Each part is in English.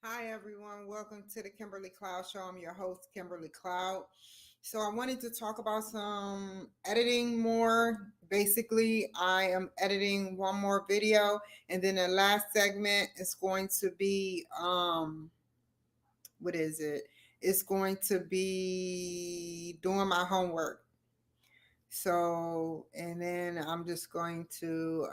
Hi, everyone. Welcome to the Kimberly Cloud Show. I'm your host, Kimberly Cloud. So, I wanted to talk about some editing more. Basically, I am editing one more video, and then the last segment is going to be what is it? It's going to be doing my homework. So, and then I'm just going to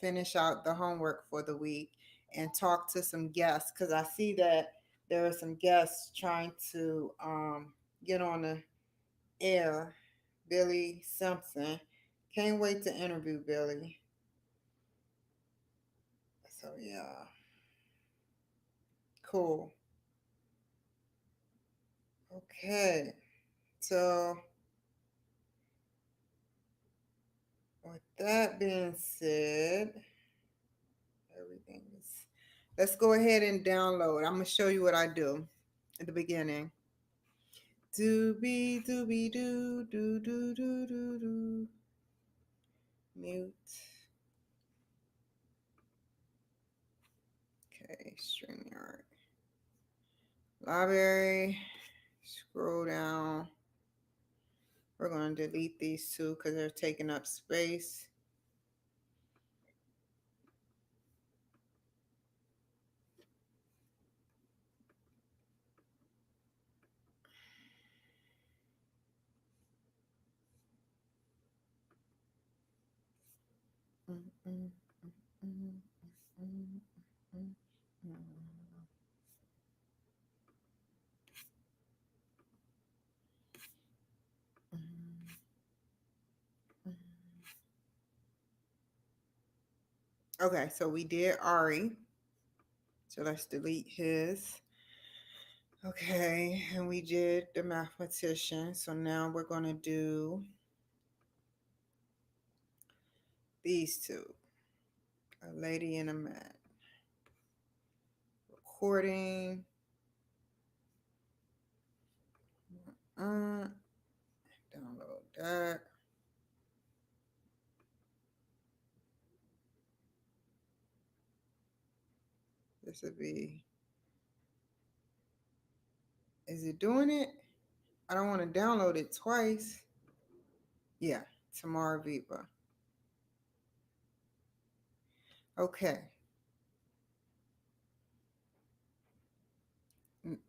finish out the homework for the week and talk to some guests because I see that there are some guests trying to get on the air. Billy Simpson. Can't wait to interview Billy. So, yeah, cool. Okay. So, with that being said, everything is. Let's go ahead and download. I'm gonna show you what I do at the beginning. Doobie doobie doo doo doo doo doo doo. Mute. Okay, StreamYard. Library. Scroll down. We're gonna delete these two because they're taking up space. Okay, so we did Ari. So let's delete his. Okay, and we did the mathematician. So now we're going to do these two, a lady and a man. Recording. Download that. This would be. Is it doing it? I don't want to download it twice. Yeah, Tamara Viva. Okay.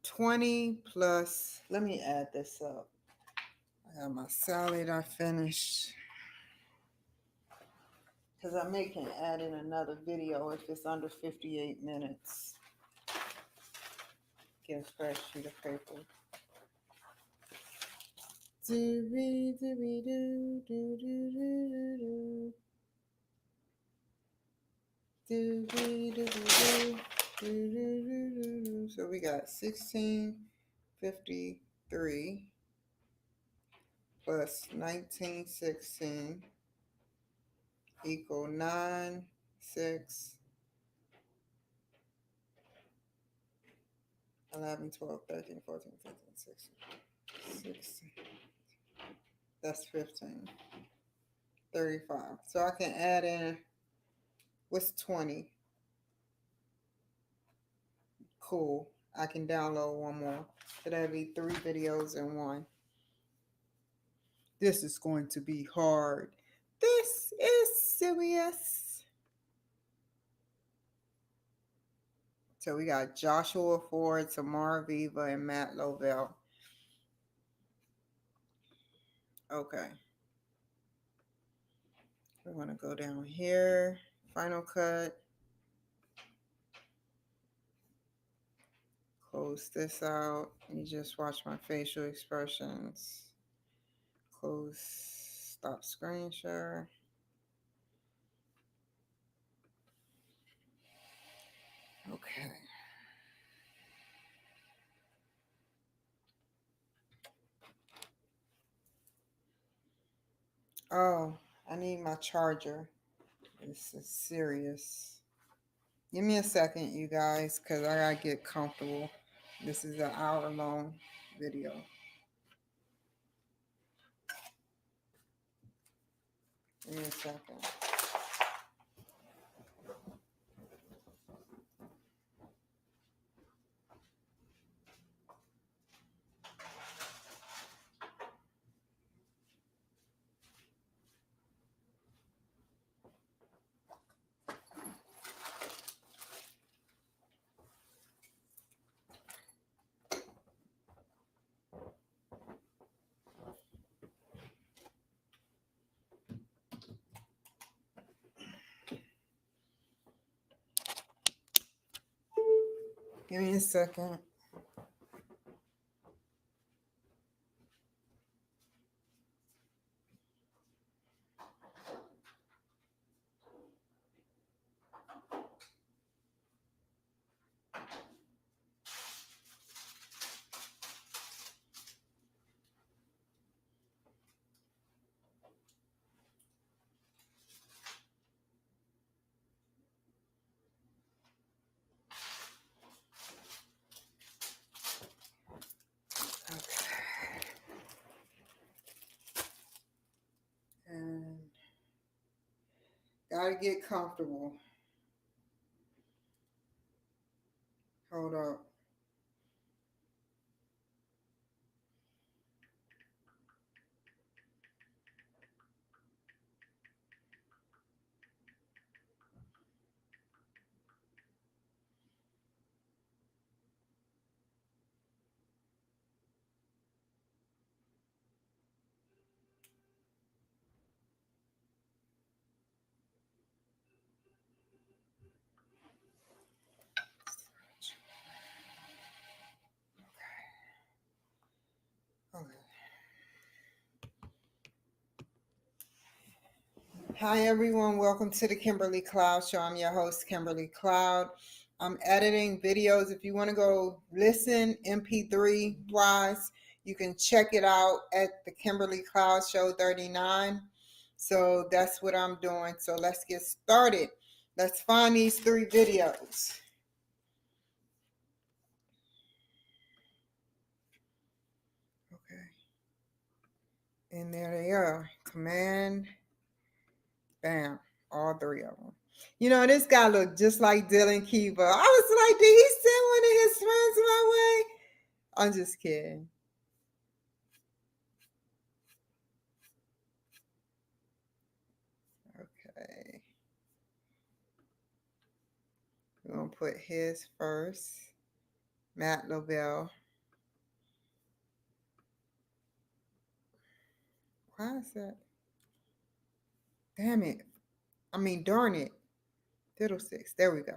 20 plus. Let me add this up. I got my salad I finished. Because I may can add in another video if it's under 58 minutes. Get a fresh sheet of paper. Doobie doobie doo doo doo doo doo. Doobie doobie doo doo doo doo doo. So we got 1653 plus 1916 equal 9, 6, 11, 12, 13, 14, 15, 16, 16. That's 15. 35. So I can add in, what's 20? Cool. I can download one more. So that'll be 3 videos in one. This is going to be hard. This is serious. So we got Joshua Ford, Tamara Viva, and Matt Lovell. Okay. We're going to go down here. Final Cut. Close this out. You just watch my facial expressions. Close. Stop screen share. Okay. Oh, I need my charger. This is serious. Give me a second, you guys, because I gotta get comfortable. This is an hour-long video. Give me a second. Give me a second. Okay. And gotta get comfortable. Hold up. Okay. Hi, everyone. Welcome to the Kimberly Cloud Show. I'm your host, Kimberly Cloud. I'm editing videos. If you want to go listen MP3 wise, you can check it out at the Kimberly Cloud Show 39. So that's what I'm doing. So let's get started. Let's find these 3 videos. Okay. And there they are. Command, bam, all 3 of them. You know, this guy looked just like Dylan Kiva. I was like, did he send one of his friends my way? I'm just kidding. Okay. We're going to put his first. Matt Lovell. Why is that? Damn it. I mean, darn it. Fiddlesticks. There we go.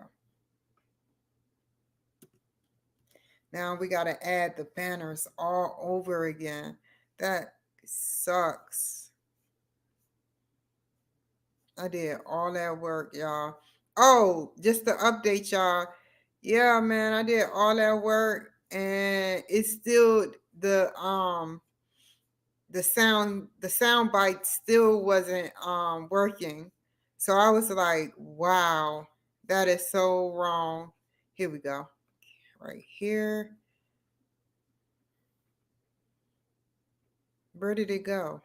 Now we got to add the banners all over again. That sucks. I did all that work, y'all. Oh, just to update y'all. Yeah, man, I did all that work and it's still the sound bite still wasn't working. So I was like, wow, that is so wrong. Here we go. Right here. Where did it go?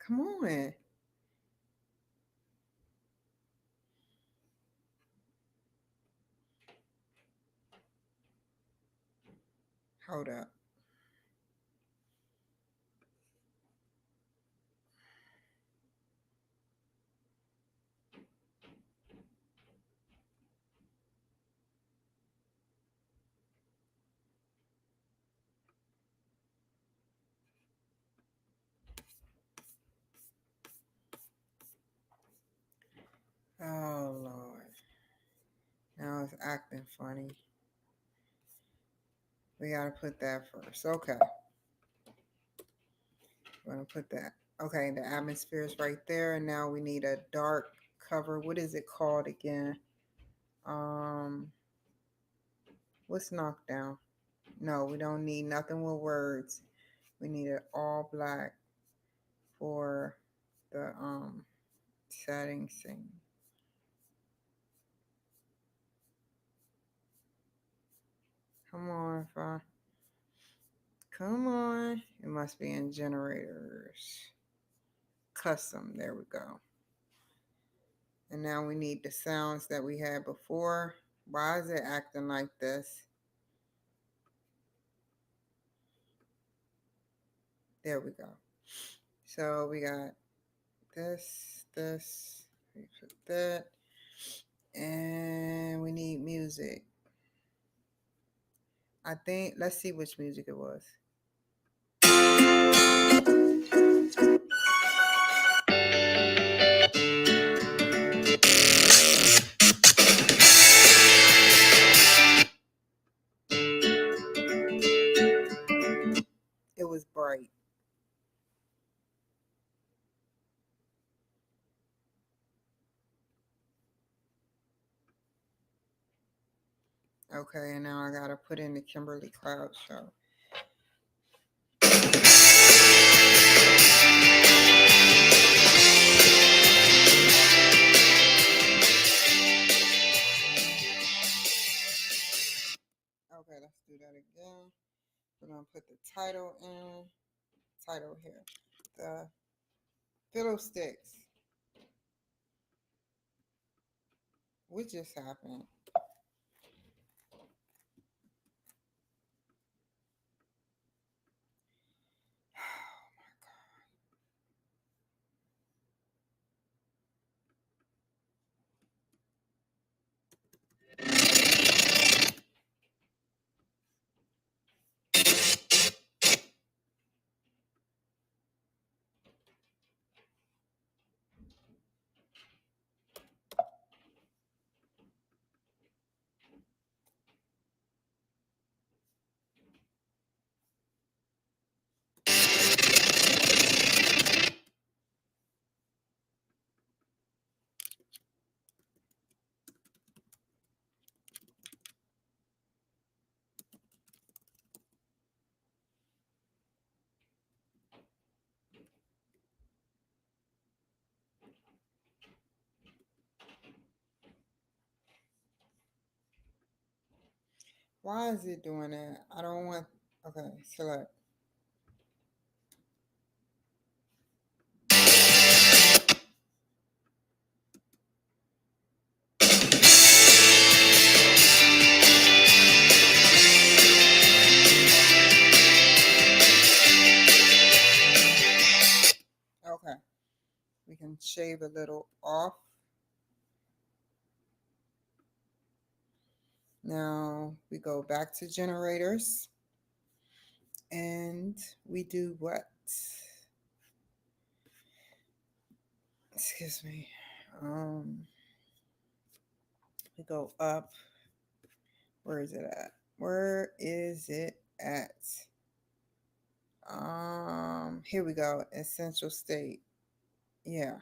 Come on. Hold up. Oh Lord. Now it's acting funny. We gotta put that first. Okay. We're gonna put that. Okay, the atmosphere is right there, and now we need a dark cover. What is it called again? Um, what's knockdown? No, we don't need nothing with words. We need it all black for the setting scene. Come on, come on. It must be in generators. Custom. There we go. And now we need the sounds that we had before. Why is it acting like this? There we go. So we got this, we put that, and we need music. I think, let's see which music it was. Okay, and now I gotta put in the Kimberly Cloud Show. Okay, let's do that again. We're gonna put the title in. Title here. The Fiddlesticks. What just happened? Why is it doing that? I don't want. Okay, select. Okay, we can shave a little off. Now we go back to generators and we do what? Excuse me. We go up. Where is it at? Where is it at? Here we go. Essential state. Yeah.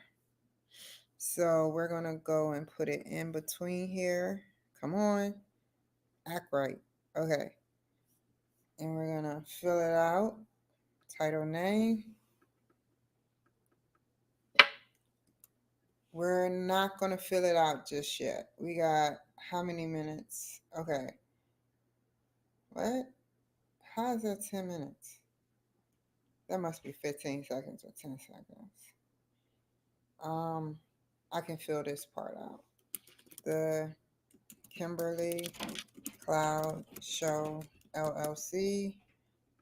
So we're gonna go and put it in between here. Come on. Act right. Okay. And we're gonna fill it out. Title name. We're not gonna fill it out just yet. We got how many minutes? Okay. What? How is that 10 minutes? That must be 15 seconds or 10 seconds. Um, I can fill this part out. The Kimberly Cloud Show LLC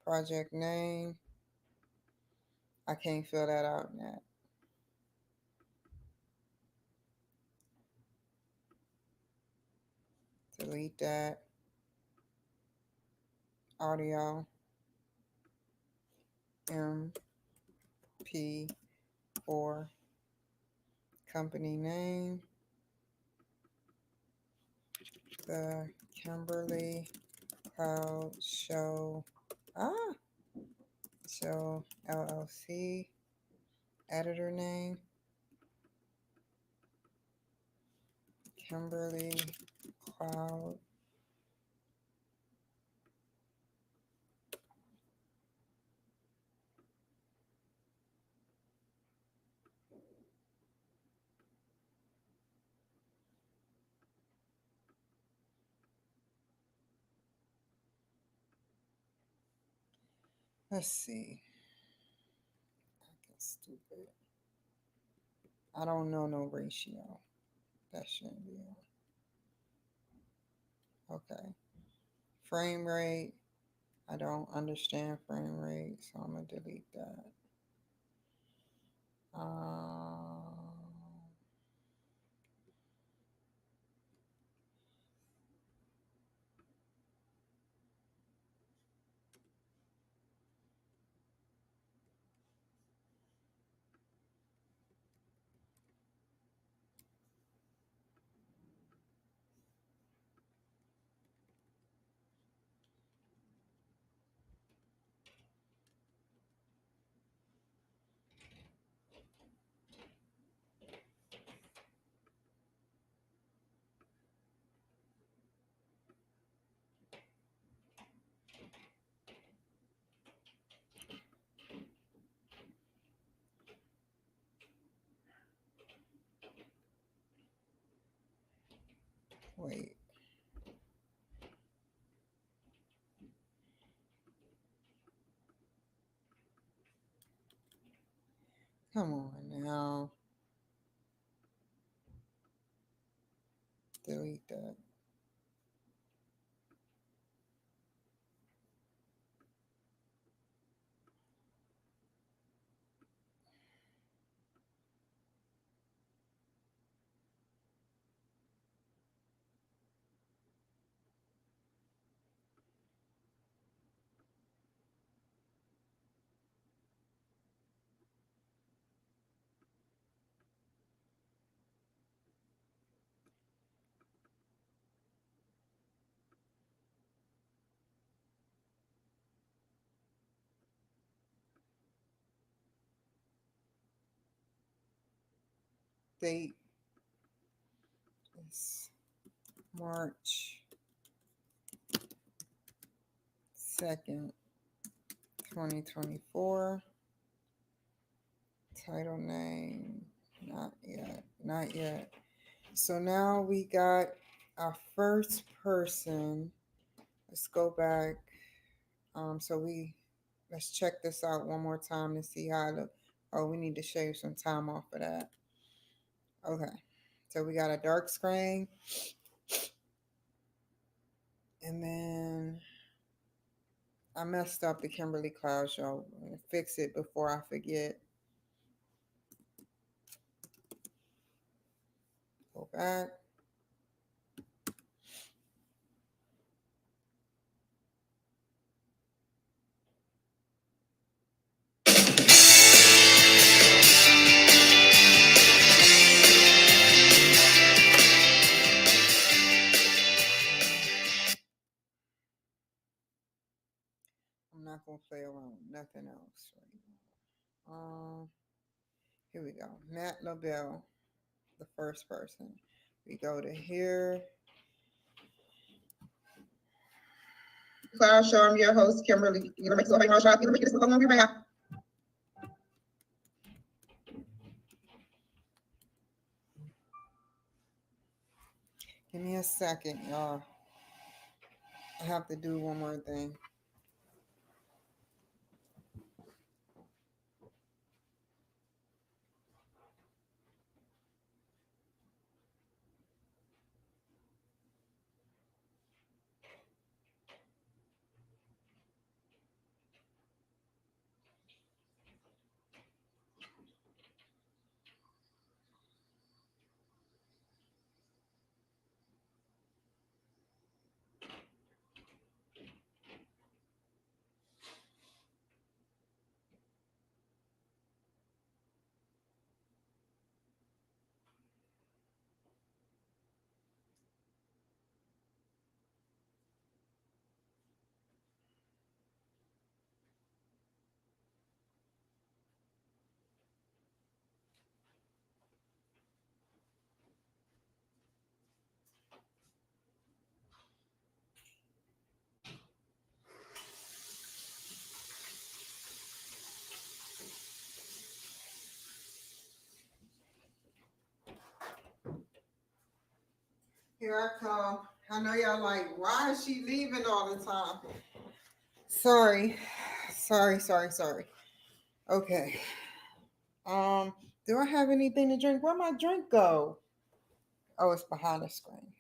project name. I can't fill that out yet. Delete that. Audio MP4. Company name. The Kimberly Cloud Show. Show LLC. Editor name. Kimberly Cloud. Let's see. That's stupid. I don't know no ratio. That shouldn't be on. Okay. Frame rate. I don't understand frame rate, so I'm gonna delete that. Wait. Come on now. Delete that. Date is March 2nd, 2024. Title name, not yet, not yet. So now we got our first person. Let's go back. Let's check this out one more time to see how it look. Oh, we need to shave some time off of that. Okay. So we got a dark screen. And then I messed up the Kimberly Cloud show. I'm gonna fix it before I forget. Go back. I'm not gonna play around with nothing else right now. Here we go. Matt LaBelle, the first person. We go to here. Cloud Show. I'm your host, Kimberly. You're gonna make this right now. You're gonna make this long right now. Give me a second, y'all. I have to do one more thing. Here I come. I know y'all like, why is she leaving all the time? Sorry. Sorry. Okay. Do I have anything to drink? Where'd my drink go? Oh, it's behind the screen.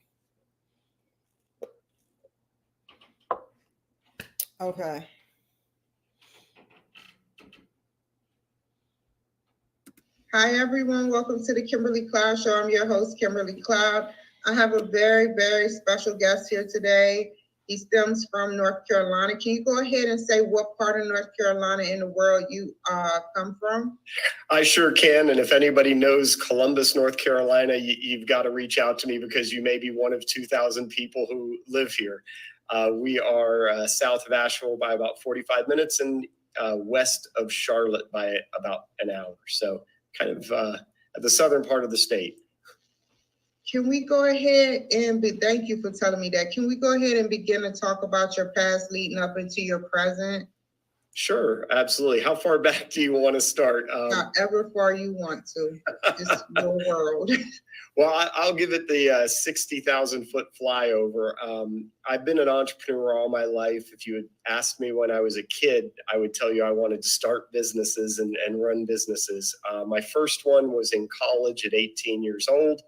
Okay. Hi, everyone. Welcome to the Kimberly Cloud Show. I'm your host, Kimberly Cloud. I have a very, very special guest here today. He stems from North Carolina. Can you go ahead and say what part of North Carolina in the world you come from? I sure can. And if anybody knows Columbus, North Carolina, you've got to reach out to me because you may be one of 2,000 people who live here. We are south of Asheville by about 45 minutes and west of Charlotte by about an hour. So kind of at the southern part of the state. Can we go ahead and thank you for telling me that. Can we go ahead and begin to talk about your past leading up into your present? Sure, absolutely. How far back do you want to start? However far you want to. It's your world. Well, I'll give it the 60,000 foot flyover. I've been an entrepreneur all my life. If you had asked me when I was a kid, I would tell you I wanted to start businesses and run businesses. My first one was in college at 18 years old.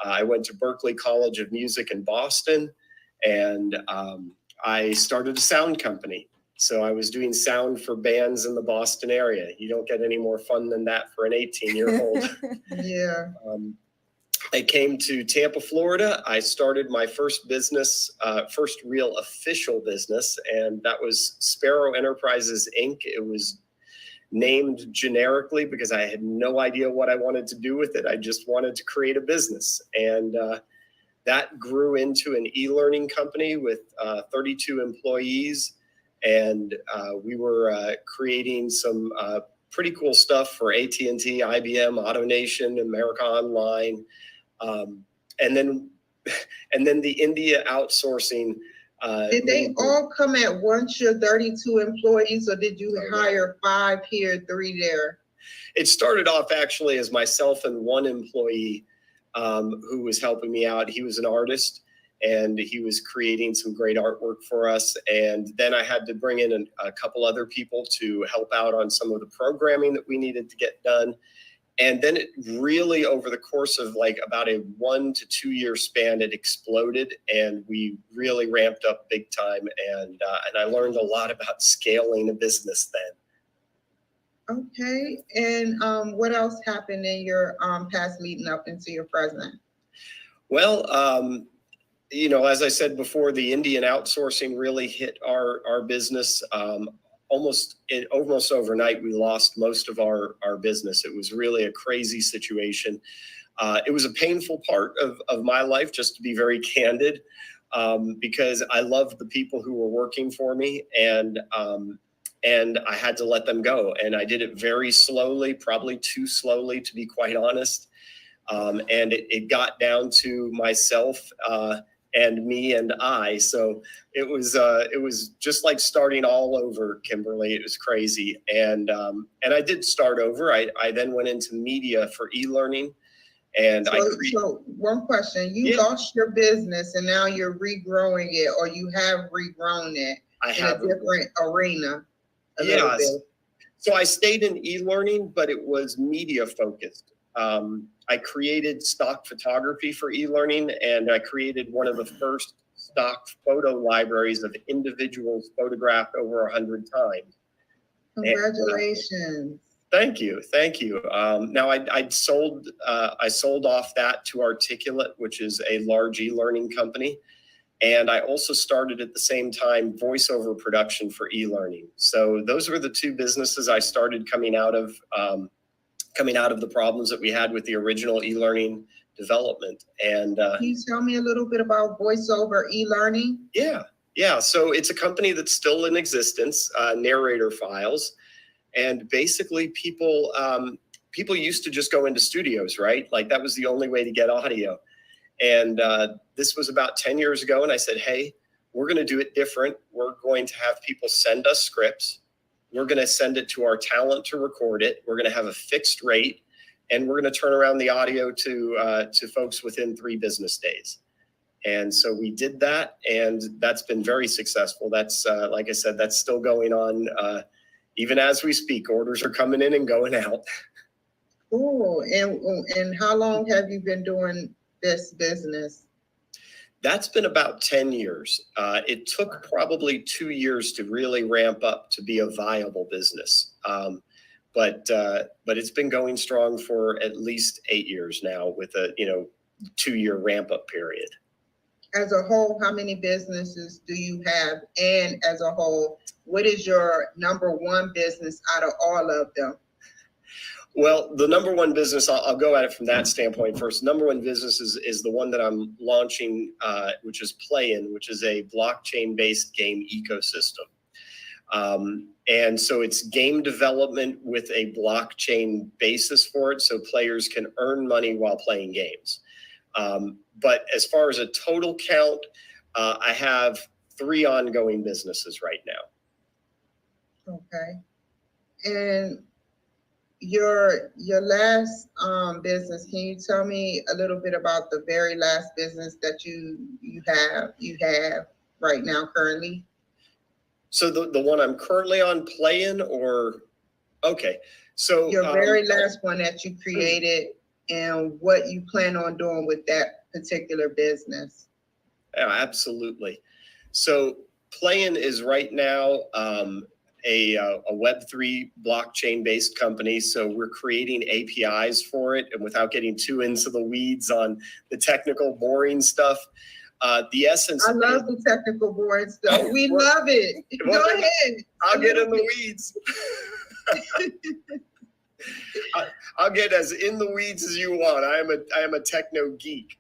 I went to Berklee College of Music in Boston, and I started a sound company. So I was doing sound for bands in the Boston area. You don't get any more fun than that for an 18-year-old. Yeah. I came to Tampa, Florida. I started my first business, first real official business, and that was Sparrow Enterprises, Inc. It was named generically because I had no idea what I wanted to do with it. I just wanted to create a business. And that grew into an e-learning company with 32 employees. And we were creating some pretty cool stuff for AT&T, IBM, AutoNation, America Online. And then the India outsourcing. Did they all come at once, your 32 employees, or did you hire 5 here, 3 there? It started off actually as myself and one employee who was helping me out. He was an artist, and he was creating some great artwork for us. And then I had to bring in a couple other people to help out on some of the programming that we needed to get done. And then it really, over the course of like about a 1 to 2 year span, it exploded, and we really ramped up big time. And I learned a lot about scaling a business then. Okay. And what else happened in your past leading up into your present? Well, as I said before, the Indian outsourcing really hit our business. Almost overnight, we lost most of our business. It was really a crazy situation. It was a painful part of my life, just to be very candid, because I loved the people who were working for me, and I had to let them go. And I did it very slowly, probably too slowly, to be quite honest. And it got down to myself and me and I. So it was just like starting all over, Kimberly. It was crazy. And I did start over. I then went into media for e-learning. And so one question, you lost your business and now you're regrowing it, or you have regrown it in a different arena a little bit. So I stayed in e-learning, but it was media focused. I created stock photography for e-learning, and I created one of the first stock photo libraries of individuals photographed over 100 times. Congratulations. Thank you. Now I sold off that to Articulate, which is a large e-learning company. And I also started at the same time voiceover production for e-learning. So those were the two businesses I started coming out of the problems that we had with the original e-learning development. And can you tell me a little bit about voiceover e-learning? Yeah. So it's a company that's still in existence, Narrator Files. And basically people used to just go into studios, right? Like that was the only way to get audio. And this was about 10 years ago. And I said, hey, we're going to do it different. We're going to have people send us scripts. We're going to send it to our talent to record it. We're going to have a fixed rate, and we're going to turn around the audio to folks within 3 business days. And so we did that, and that's been very successful. That's like I said, that's still going on even as we speak. Orders are coming in and going out. Cool. And how long have you been doing this business? That's been about 10 years. It took probably 2 years to really ramp up to be a viable business. But it's been going strong for at least 8 years now with a 2-year ramp up period. As a whole, how many businesses do you have? And as a whole, what is your number one business out of all of them? Well, the number one business, I'll go at it from that standpoint first. Number one business is the one that I'm launching, which is Play-In, which is a blockchain-based game ecosystem. And so it's game development with a blockchain basis for it, so players can earn money while playing games. But as far as a total count, I have 3 ongoing businesses right now. Okay. And your last business, can you tell me a little bit about the very last business that you have right now currently? So the one I'm currently on playing, or okay, so Your very last one that you created and what you plan on doing with that particular business. yeah, absolutely. So playing is right now a Web3 blockchain based company. So we're creating APIs for it, and without getting too into the weeds on the technical boring stuff. The essence. I love the technical boring stuff. We love it. Go ahead. I'll get in the weeds. I'll get as in the weeds as you want. I am a techno geek.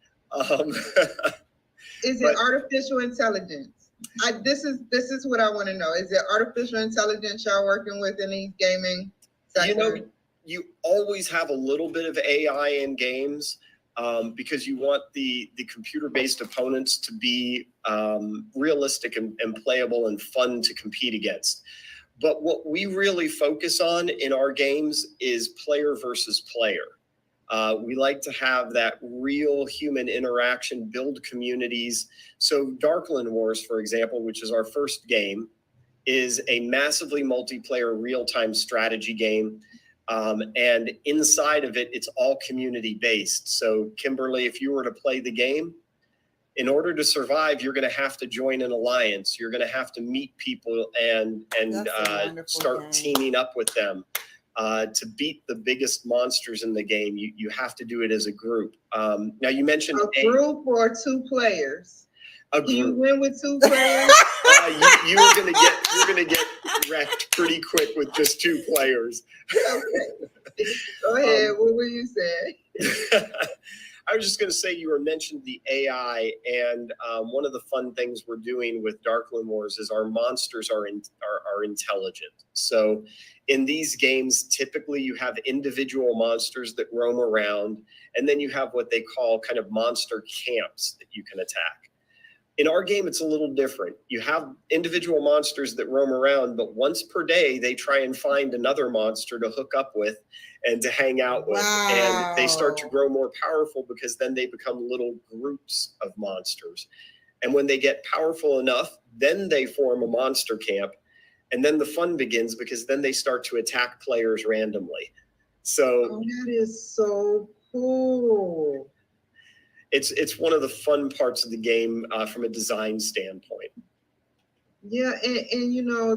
Is it artificial intelligence? This is what I want to know. Is it artificial intelligence y'all working with in these gaming sector? You always have a little bit of AI in games. Because you want the computer-based opponents to be realistic and playable and fun to compete against. But what we really focus on in our games is player versus player. We like to have that real human interaction, build communities. So Darkland Wars, for example, which is our first game, is a massively multiplayer real-time strategy game. And inside of it, it's all community based. So Kimberly, if you were to play the game, in order to survive, you're going to have to join an alliance. You're going to have to meet people and start teaming up with them to beat the biggest monsters in the game. You have to do it as a group. Now you mentioned a group or two players. Can you win with two players? You're gonna get wrecked pretty quick with just two players. Okay. Go ahead. What were you saying? I was just going to say you mentioned the AI, and one of the fun things we're doing with Darkland Wars is our monsters are intelligent. So in these games, typically you have individual monsters that roam around, and then you have what they call kind of monster camps that you can attack. In our game, it's a little different. You have individual monsters that roam around, but once per day, they try and find another monster to hook up with and to hang out with. Wow. And they start to grow more powerful because then they become little groups of monsters. And when they get powerful enough, then they form a monster camp. And then the fun begins because then they start to attack players randomly. So that is so cool. It's one of the fun parts of the game from a design standpoint. Yeah, and you know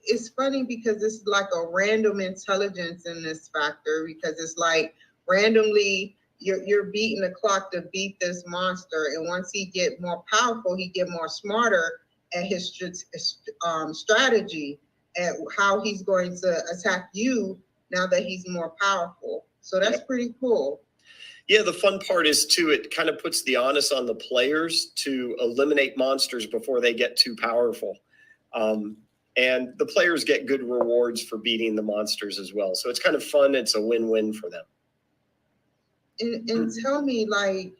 it's funny because it's like a random intelligence in this factor, because it's like randomly you're beating the clock to beat this monster, and once he get more powerful, he get more smarter at his strategy at how he's going to attack you now that he's more powerful. So that's pretty cool. Yeah, the fun part is too, it kind of puts the onus on the players to eliminate monsters before they get too powerful. And the players get good rewards for beating the monsters as well. So it's kind of fun. It's a win-win for them. And tell me, like,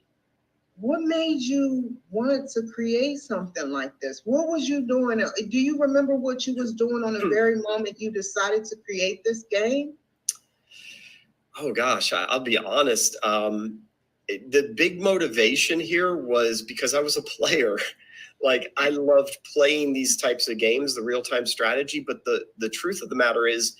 what made you want to create something like this? What was you doing? Do you remember what you was doing on the very moment you decided to create this game? Oh gosh, I'll be honest. The big motivation here was because I was a player. Like, I loved playing these types of games, the real-time strategy. But the truth of the matter is,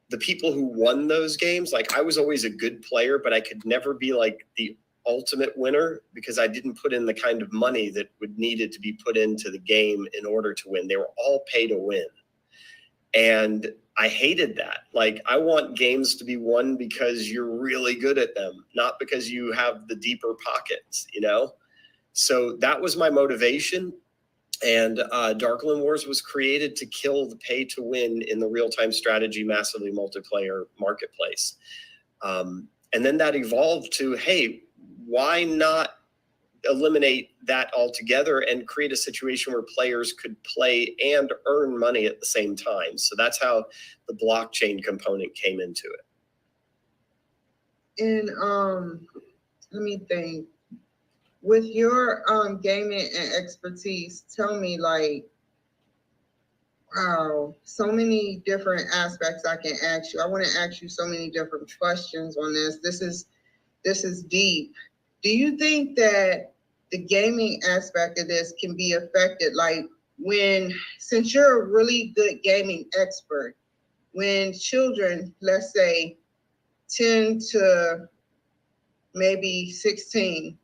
the people who won those games, like, I was always a good player, but I could never be like the ultimate winner because I didn't put in the kind of money that would needed to be put into the game in order to win. They were all pay to win. And I hated that. Like, I want games to be won because you're really good at them, not because you have the deeper pockets, you know? So that was my motivation. And Darkland Wars was created to kill the pay to win in the real-time strategy, massively multiplayer marketplace. And then that evolved to, hey, why not eliminate that altogether and create a situation where players could play and earn money at the same time? So that's how the blockchain component came into it. And let me think. With your gaming and expertise, tell me, like, Wow, so many different aspects I can ask you. I want to ask you so many different questions on this. This is deep. Do you think that the gaming aspect of this can be affected? Like when, since you're a really good gaming expert, when children, let's say 10 to maybe 16,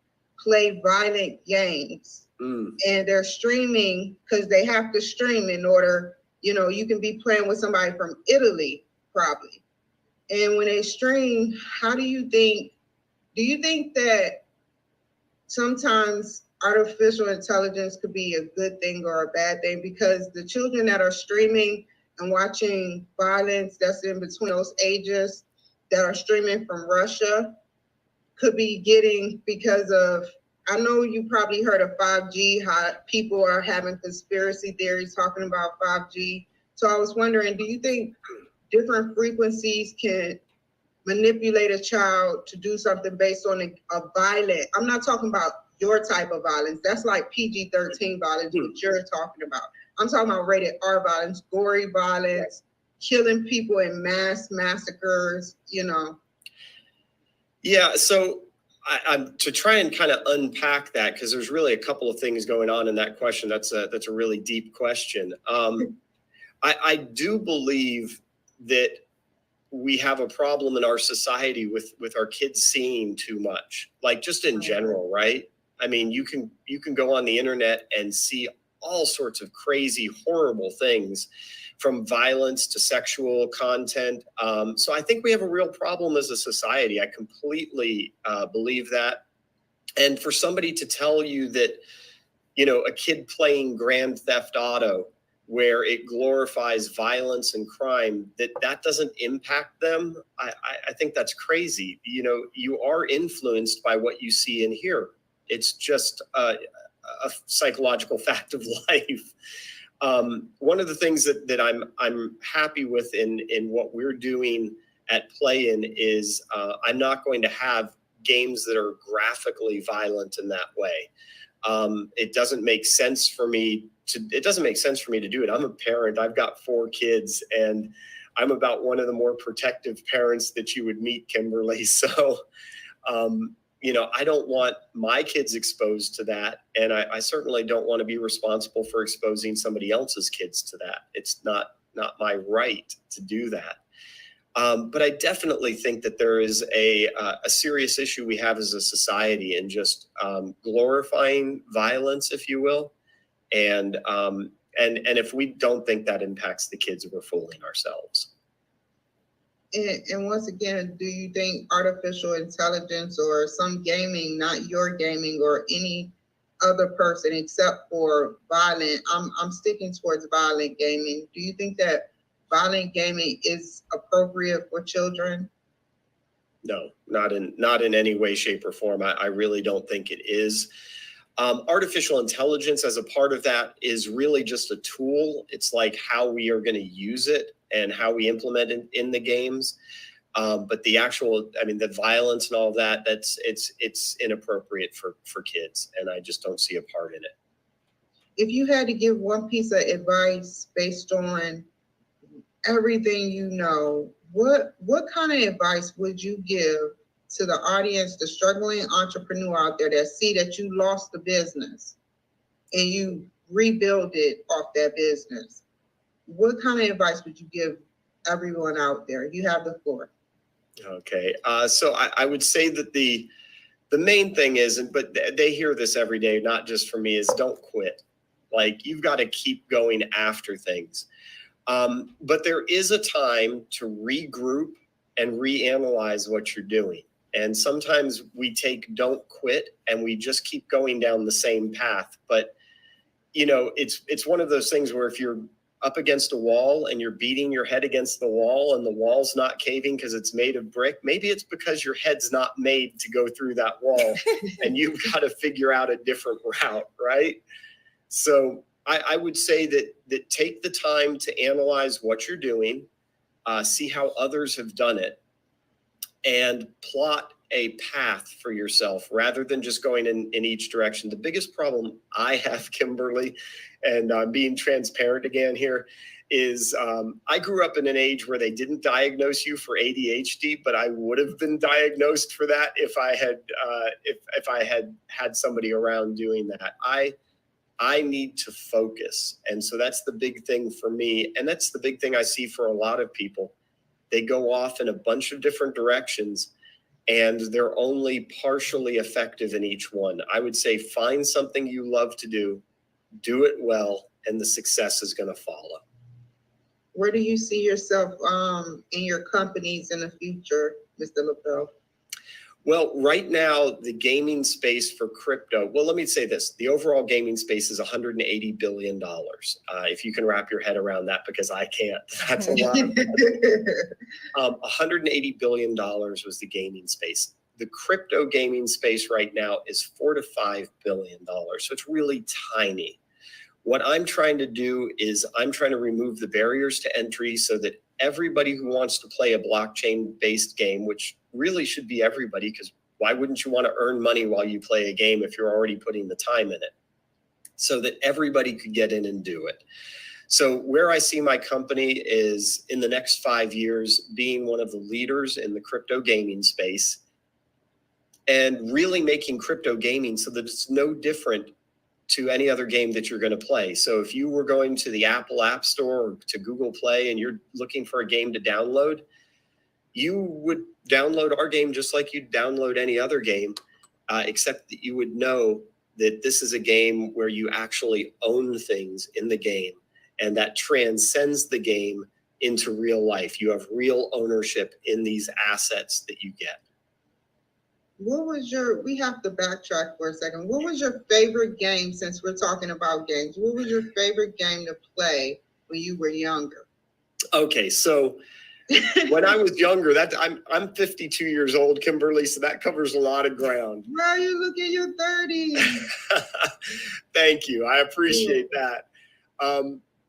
play violent games and they're streaming because they have to stream in order, you can be playing with somebody from Italy, probably. And when they stream, do you think that sometimes artificial intelligence could be a good thing or a bad thing? Because the children that are streaming and watching violence that's in between those ages that are streaming from Russia could be getting, because of, I know you probably heard of 5G, how people are having conspiracy theories talking about 5G. So I was wondering, do you think different frequencies can manipulate a child to do something based on a violent, I'm not talking about your type of violence. That's like PG-13 violence, what you're talking about. I'm talking about rated R violence, gory violence, killing people in mass massacres, Yeah, so I'm to try and kind of unpack that, because there's really a couple of things going on in that question. That's a really deep question. I do believe that we have a problem in our society with our kids seeing too much, like just in general, right? I mean, you can go on the internet and see all sorts of crazy, horrible things, from violence to sexual content. So I think we have a real problem as a society. I completely believe that. And for somebody to tell you that, a kid playing Grand Theft Auto, where it glorifies violence and crime, that doesn't impact them, I think that's crazy. You are influenced by what you see and hear. It's just a psychological fact of life. One of the things that I'm happy with in what we're doing at Play In is I'm not going to have games that are graphically violent in that way. It doesn't make sense for me to do it. I'm a parent. I've got 4 kids, and I'm about one of the more protective parents that you would meet, Kimberly. So, I don't want my kids exposed to that. And I certainly don't want to be responsible for exposing somebody else's kids to that. It's not my right to do that. But I definitely think that there is a serious issue we have as a society in just glorifying violence, if you will. And if we don't think that impacts the kids, we're fooling ourselves. And once again, do you think artificial intelligence or some gaming, not your gaming or any other person except for violent, I'm sticking towards violent gaming. Do you think that violent gaming is appropriate for children? No, not in any way, shape, or form. I really don't think it is. Artificial intelligence as a part of that is really just a tool. It's like how we are going to use it and how we implement it in the games. But the actual, the violence and all of that, it's inappropriate for kids. And I just don't see a part in it. If you had to give one piece of advice based on everything you know, what kind of advice would you give to the audience, the struggling entrepreneur out there that see that you lost the business and you rebuild it off that business? What kind of advice would you give everyone out there? You have the floor. Okay. So I would say that the main thing is, but they hear this every day, not just from me, is don't quit. Like, you've got to keep going after things. But there is a time to regroup and reanalyze what you're doing. And sometimes we take don't quit and we just keep going down the same path. But, it's one of those things where if you're up against a wall and you're beating your head against the wall and the wall's not caving because it's made of brick, maybe it's because your head's not made to go through that wall and you've got to figure out a different route, right? So I would say that take the time to analyze what you're doing, see how others have done it, and plot a path for yourself rather than just going in each direction. The biggest problem I have, Kimberly, and being transparent again here, is I grew up in an age where they didn't diagnose you for ADHD, but I would have been diagnosed for that if I had if I had somebody around doing that. I need to focus, and so that's the big thing for me, and that's the big thing I see for a lot of people. They go off in a bunch of different directions, and they're only partially effective in each one. I would say find something you love to do it well, and the success is going to follow. Where do you see yourself in your companies in the future, Mr. LaPel? Well, right now, the gaming space for crypto, well, let me say this. The overall gaming space is $180 billion. If you can wrap your head around that, because I can't. That's a lot of money. $180 billion was the gaming space. The crypto gaming space right now is $4 to $5 billion. So it's really tiny. What I'm trying to do is I'm trying to remove the barriers to entry so that everybody who wants to play a blockchain-based game, which really should be everybody, because why wouldn't you want to earn money while you play a game if you're already putting the time in it? So that everybody could get in and do it. So where I see my company is in the next 5 years being one of the leaders in the crypto gaming space and really making crypto gaming so that it's no different to any other game that you're going to play. So if you were going to the Apple App Store or to Google Play and you're looking for a game to download, you would download our game just like you'd download any other game, except that you would know that this is a game where you actually own things in the game, and that transcends the game into real life. You have real ownership in these assets that you get. We have to backtrack for a second. What was your favorite game, since we're talking about games? What was your favorite game to play when you were younger? Okay, so when I was younger, I'm 52 years old, Kimberly, so that covers a lot of ground. Well, you look in your 30s. Thank you. I appreciate that.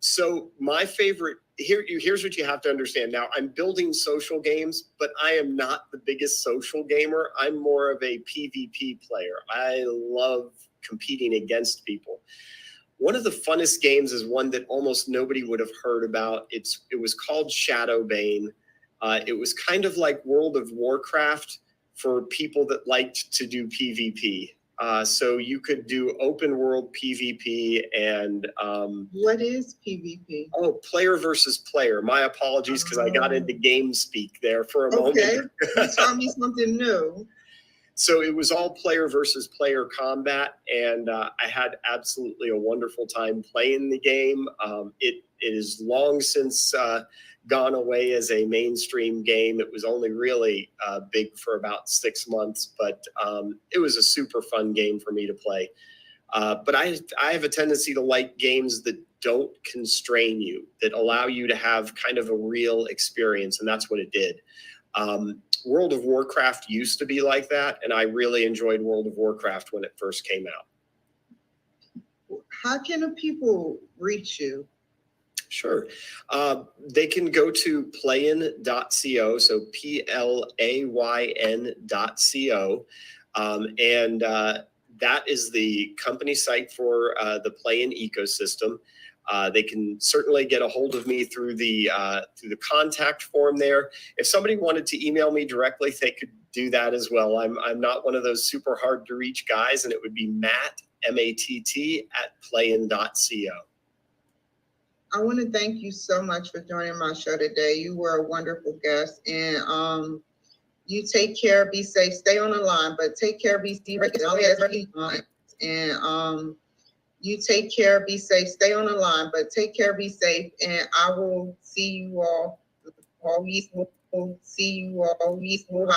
So my favorite, here's what you have to understand. Now, I'm building social games, but I am not the biggest social gamer. I'm more of a PvP player. I love competing against people. One of the funnest games is one that almost nobody would have heard about. It was called Shadowbane. It was kind of like World of Warcraft for people that liked to do PvP. So you could do open world PvP and what is PvP? Oh, player versus player. My apologies, because I got into game speak there for a moment. Okay, you taught me something new. So it was all player versus player combat, and I had absolutely a wonderful time playing the game. It is long since gone away as a mainstream game. It was only really big for about 6 months, but it was a super fun game for me to play. But I have a tendency to like games that don't constrain you, that allow you to have kind of a real experience, and that's what it did. World of Warcraft used to be like that, and I really enjoyed World of Warcraft when it first came out. How can the people reach you? Sure. They can go to playin.co, so playn.co, and that is the company site for the Playin ecosystem. They can certainly get a hold of me through the contact form there. If somebody wanted to email me directly, they could do that as well. I'm not one of those super hard to reach guys, and it would be Matt, MATT, @playin.co. I want to thank you so much for joining my show today. You were a wonderful guest, and you take care, be safe, stay on the line, but take care, be safe, and you take care, be safe, stay on the line, but take care, be safe, and I will see you all. Always will see you all. Always will.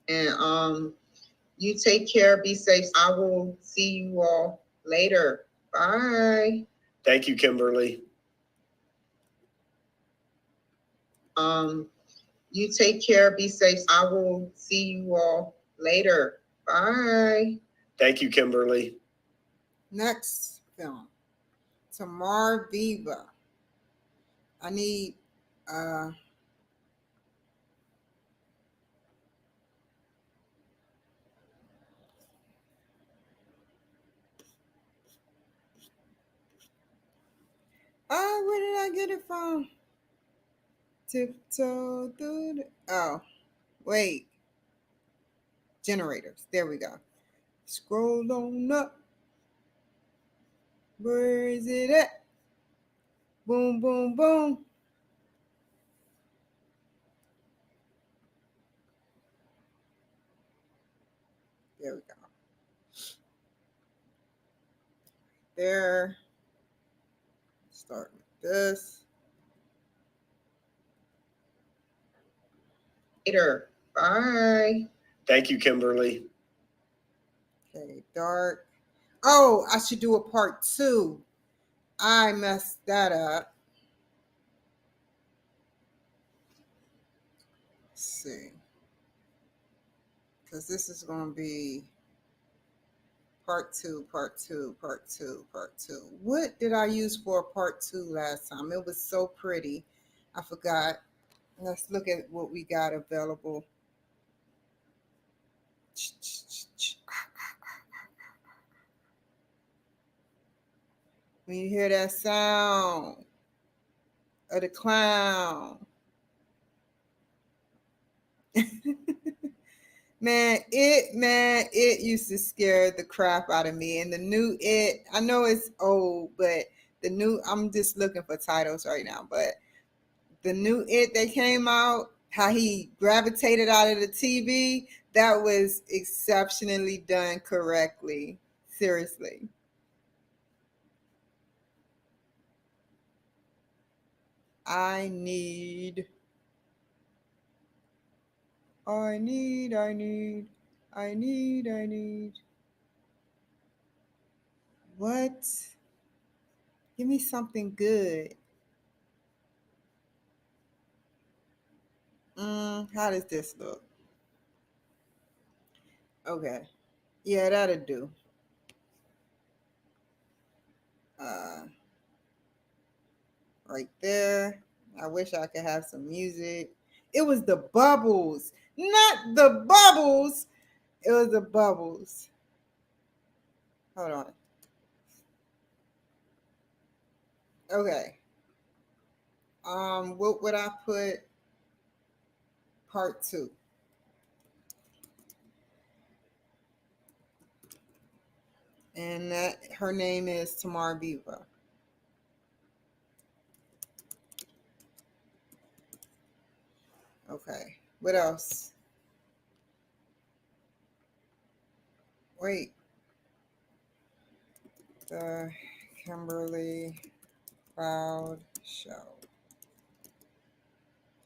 And you take care, be safe. I will see you all later. Bye. Thank you, Kimberly. You take care, be safe. I will see you all later. Bye. Thank you, Kimberly. Next film, Tamar Viva. I need get it from? Tiptoe through the... Oh, wait. Generators. There we go. Scroll on up. Where is it at? Boom, boom, boom. There we go. There. Start with this. Later. Bye. Thank you, Kimberly. Okay, dark. Oh, I should do a part 2. I messed that up. Let's see. Because this is going to be part 2, part 2, part 2, part 2. What did I use for part 2 last time? It was so pretty. I forgot. Let's look at what we got available. When you hear that sound of the clown. it used to scare the crap out of me. And the new It, I know it's old, but the new, I'm just looking for titles right now, but the new It that came out, how he gravitated out of the TV, that was exceptionally done correctly. Seriously. I need. What? Give me something good. How does this look? Okay. Yeah, that'll do. Right there. I wish I could have some music. It was the bubbles, not the bubbles. It was the bubbles. Hold on. Okay. What would I put? Part 2. And that her name is Tamar Viva. Okay. What else? Wait. The Kimberly Cloud Show.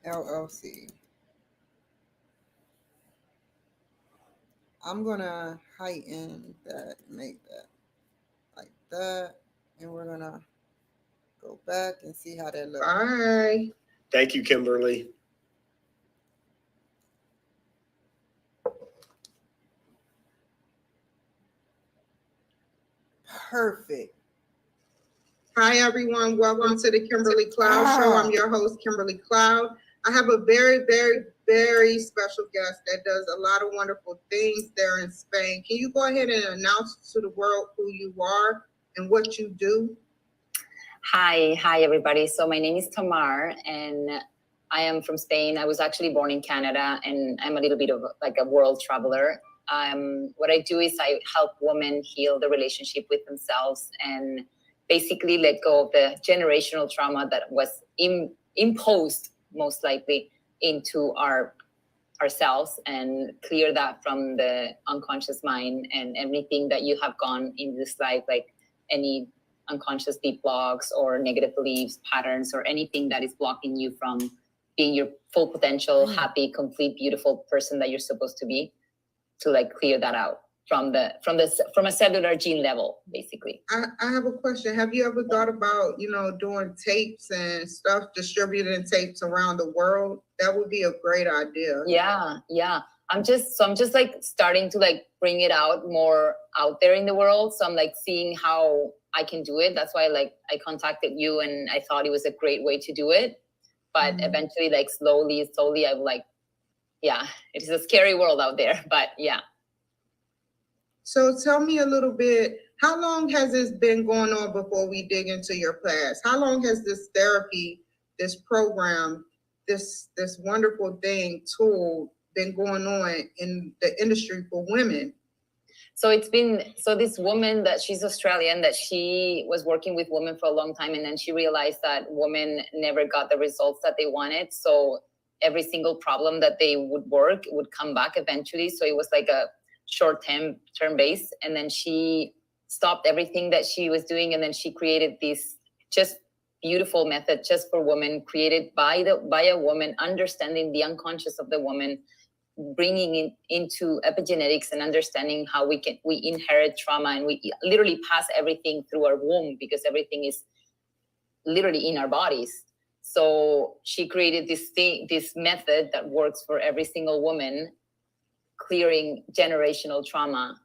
LLC. I'm gonna heighten that, make that like that, and we're gonna go back and see how that looks. Bye. Thank you, Kimberly. Perfect. Hi, everyone. Welcome to the Kimberly Cloud Show. I'm your host, Kimberly Cloud. I have a very, very, very special guest that does a lot of wonderful things there in Spain. Can you go ahead and announce to the world who you are and what you do? Hi, everybody. So my name is Tamar, and I am from Spain. I was actually born in Canada, and I'm a little bit of like a world traveler. What I do is I help women heal the relationship with themselves and basically let go of the generational trauma that was imposed, most likely, into ourselves, and clear that from the unconscious mind and everything that you have gone in this life, like any unconscious deep blocks or negative beliefs, patterns, or anything that is blocking you from being your full potential, happy, complete, beautiful person that you're supposed to be, to like clear that out from a cellular gene level, basically. I have a question. Have you ever thought about, doing tapes and stuff, distributing tapes around the world? That would be a great idea. Yeah. I'm just like starting to like bring it out more out there in the world. So I'm like seeing how I can do it. That's why like I contacted you, and I thought it was a great way to do it. But eventually, like slowly, I'm like, yeah, it is a scary world out there, but yeah. So tell me a little bit, How long has this been going on before we dig into your past? How long has this therapy, this program, this wonderful tool been going on in the industry for women? So this woman that she's Australian, that she was working with women for a long time, and then she realized that women never got the results that they wanted. So every single problem that they would work would come back eventually. So it was like a short-term base. And then she stopped everything that she was doing, and then she created this just beautiful method just for women, created by a woman, understanding the unconscious of the woman, bringing it into epigenetics and understanding how we inherit trauma, and we literally pass everything through our womb because everything is literally in our bodies. So she created this method that works for every single woman, clearing generational trauma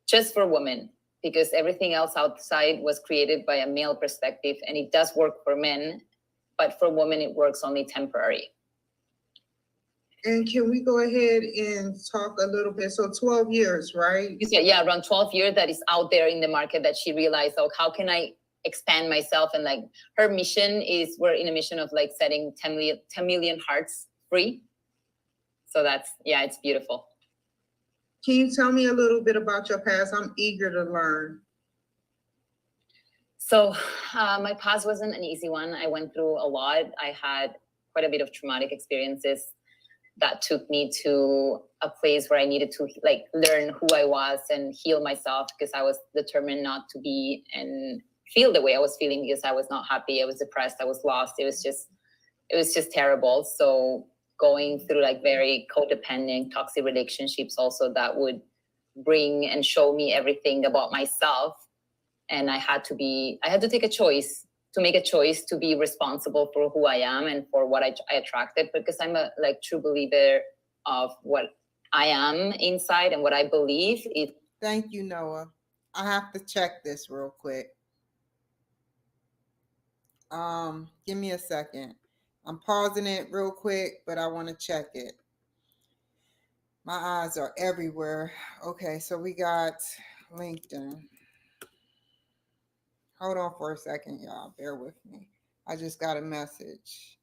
just for women, because everything else outside was created by a male perspective, and it does work for men, but for women it works only temporary. And can we go ahead and talk a little bit? So 12 years, right? Yeah, around 12 years that is out there in the market, that she realized, oh, how can I expand myself? And like her mission is, we're in a mission of like setting 10 million hearts free. So that's, yeah, it's beautiful. Can you tell me a little bit about your past? I'm eager to learn. So my past wasn't an easy one. I went through a lot. I had quite a bit of traumatic experiences that took me to a place where I needed to like learn who I was and heal myself, because I was determined not to be and feel the way I was feeling, because I was not happy. I was depressed. I was lost. It was just terrible. So going through like very codependent, toxic relationships also, that would bring and show me everything about myself. And I had to take a choice, to make a choice to be responsible for who I am and for what I attracted, because I'm a like true believer of what I am inside and what I believe. Thank you, Noah. I have to check this real quick. Give me a second. I'm pausing it real quick, but I want to check it. My eyes are everywhere. Okay, so we got LinkedIn. Hold on for a second, y'all. Bear with me. I just got a message.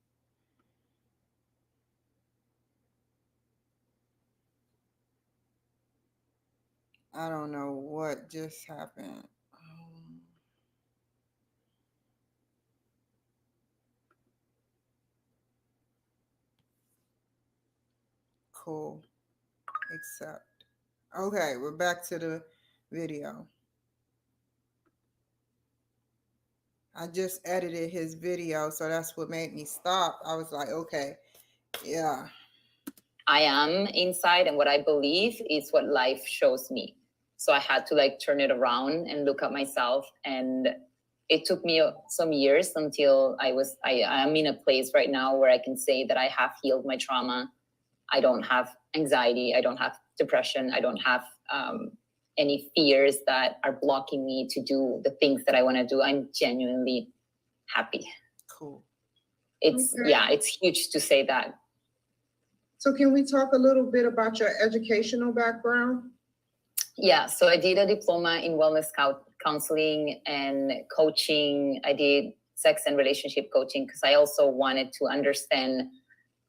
I don't know what just happened. Cool. Accept. Okay, we're back to the video. I just edited his video, so that's what made me stop. I was like, okay, yeah. I am inside, and what I believe is what life shows me. So I had to like turn it around and look at myself, and it took me some years until I am in a place right now where I can say that I have healed my trauma. I don't have anxiety. I don't have depression. I don't have any fears that are blocking me to do the things that I want to do. I'm genuinely happy. Cool. It's huge to say that. So can we talk a little bit about your educational background? Yeah, so I did a diploma in wellness counseling and coaching. I did sex and relationship coaching because I also wanted to understand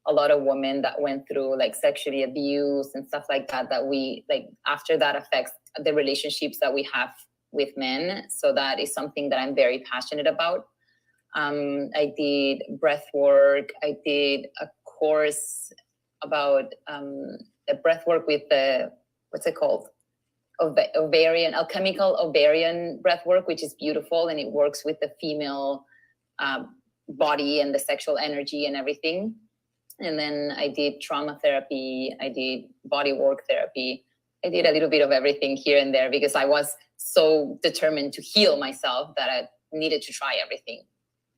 a lot of women that went through like sexually abuse and stuff like that, that we like after that affects the relationships that we have with men. So that is something that I'm very passionate about. I did breath work. I did a course about the breath work with the, what's it called? Alchemical ovarian breath work, which is beautiful. And it works with the female body and the sexual energy and everything. And then I did trauma therapy. I did body work therapy. I did a little bit of everything here and there because I was so determined to heal myself that I needed to try everything.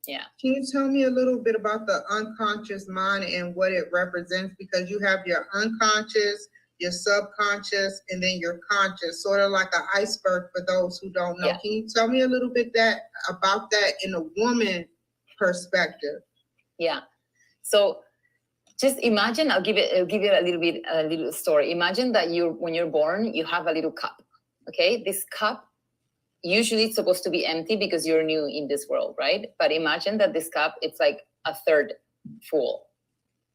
Yeah. Can you tell me a little bit about the unconscious mind and what it represents? Because you have your unconscious, your subconscious, and then your conscious, sort of like an iceberg for those who don't know. Yeah. Can you tell me a little bit about that in a woman perspective? Yeah. So just imagine, I'll give you a little story. Imagine that when you're born, you have a little cup. Okay, this cup, usually it's supposed to be empty because you're new in this world, right? But imagine that this cup, it's like a third full.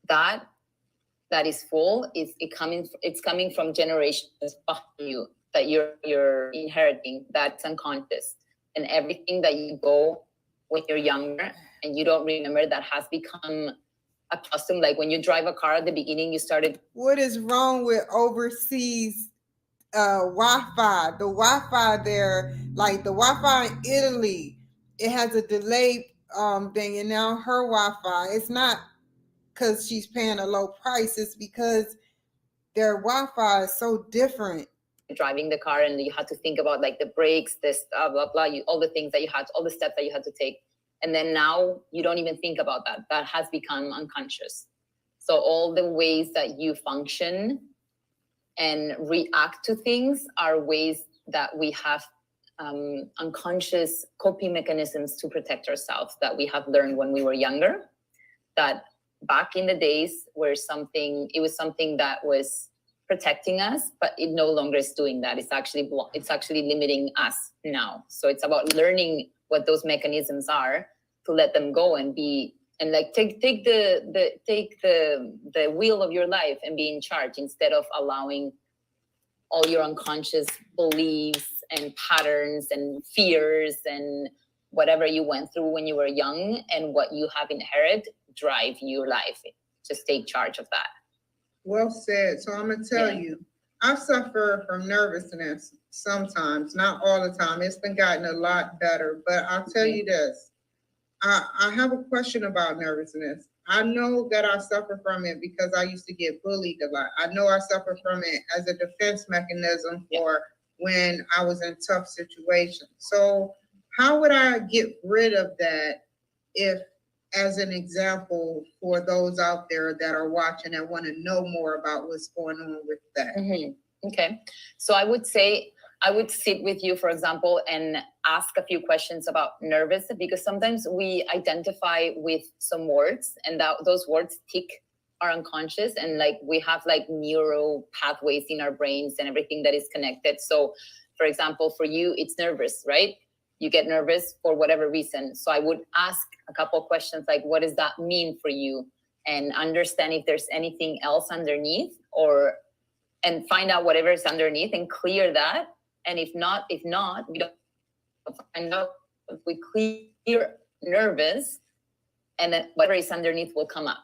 That is full. It's coming from generations behind you that you're inheriting. That's unconscious, and everything that you go when you're younger and you don't remember, that has become accustomed. Like when you drive a car at the beginning, you started. What is wrong with overseas Wi-Fi? The Wi-Fi there, like the Wi-Fi in Italy, it has a delayed thing, and now her Wi-Fi, it's not because she's paying a low price, it's because their Wi-Fi is so different. Driving the car, and you had to think about like the brakes, this blah blah, all the things that you had, all the steps that you had to take, and then now you don't even think about that. That has become unconscious. So all the ways that you function and react to things are ways that we have unconscious coping mechanisms to protect ourselves that we have learned when we were younger, that back in the days where it was something that was protecting us, but it no longer is doing that. It's actually limiting us now. So it's about learning what those mechanisms are to let them go and be, and like take the wheel of your life and be in charge, instead of allowing all your unconscious beliefs and patterns and fears and whatever you went through when you were young and what you have inherited drive your life. Just take charge of that. Well said. So I'm going to tell you, I suffer from nervousness sometimes, not all the time. It's been gotten a lot better, but I'll tell you this. I have a question about nervousness. I know that I suffer from it because I used to get bullied a lot. I know I suffer from it as a defense mechanism for when I was in tough situations. So how would I get rid of that, if, as an example, for those out there that are watching and want to know more about what's going on with that? Mm-hmm. Okay. So I would say, I would sit with you, for example, and ask a few questions about nervous, because sometimes we identify with some words, and those words tick our unconscious, and like we have like neural pathways in our brains and everything that is connected. So for example, for you, it's nervous, right? You get nervous for whatever reason. So I would ask a couple of questions like, what does that mean for you? And understand if there's anything else underneath, and find out whatever is underneath and clear that. And if not, we don't find out. If we clear nervous, and then whatever is underneath will come up.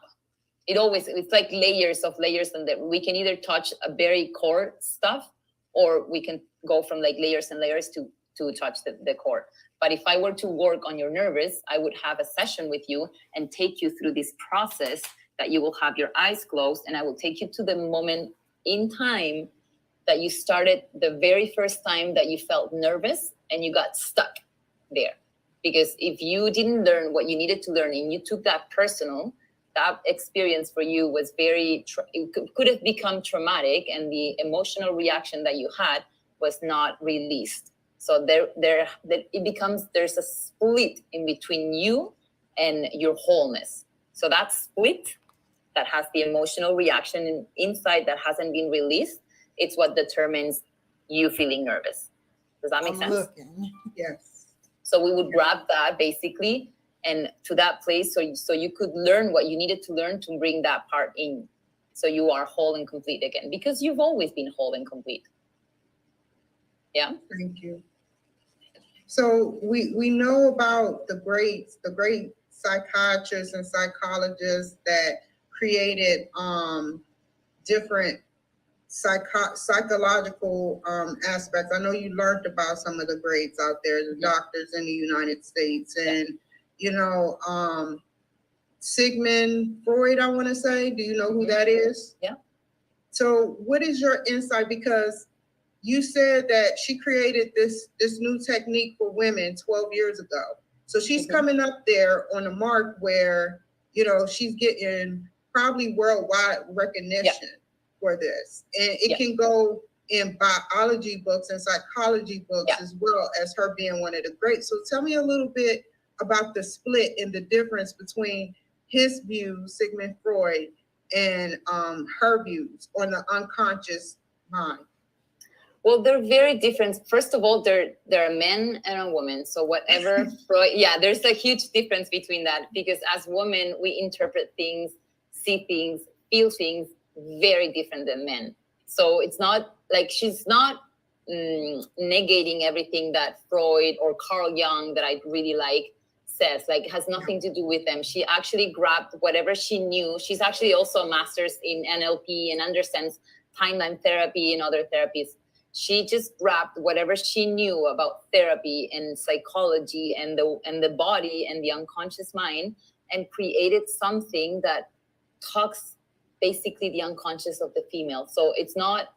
It's like layers, and that we can either touch a very core stuff, or we can go from like layers and layers to touch the core. But if I were to work on your nervous, I would have a session with you and take you through this process that you will have your eyes closed, and I will take you to the moment in time that you started, the very first time that you felt nervous and you got stuck there. Because if you didn't learn what you needed to learn and you took that personal, that experience for you was it could have become traumatic, and the emotional reaction that you had was not released. So there's a split in between you and your wholeness. So that split that has the emotional reaction inside that hasn't been released, it's what determines you feeling nervous. Does that make sense? Yes. So we would grab that basically, and to that place, so you could learn what you needed to learn to bring that part in, so you are whole and complete again, because you've always been whole and complete. Yeah. Thank you. So we know about the great psychiatrists and psychologists that created different psychological aspects. I know you learned about some of the greats out there, the doctors in the United States, and Sigmund Freud, I want to say. Do you know who that is? Yeah. So what is your insight? Because you said that she created this new technique for women 12 years ago. So she's coming up there on a mark where, she's getting probably worldwide recognition for this. And it can go in biology books and psychology books as well as her being one of the greats. So tell me a little bit about the split and the difference between his views, Sigmund Freud, and her views on the unconscious mind. Well, they're very different. First of all, there are men and a woman. So whatever Freud, yeah, there's a huge difference between that, because as women, we interpret things, see things, feel things very different than men. So it's not like she's not negating everything that Freud or Carl Jung, that I really like, says. Like, it has nothing to do with them. She actually grabbed whatever she knew. She's actually also a master's in NLP and understands timeline therapy and other therapies. She just grabbed whatever she knew about therapy and psychology and the body and the unconscious mind, and created something that talks basically the unconscious of the female. So it's not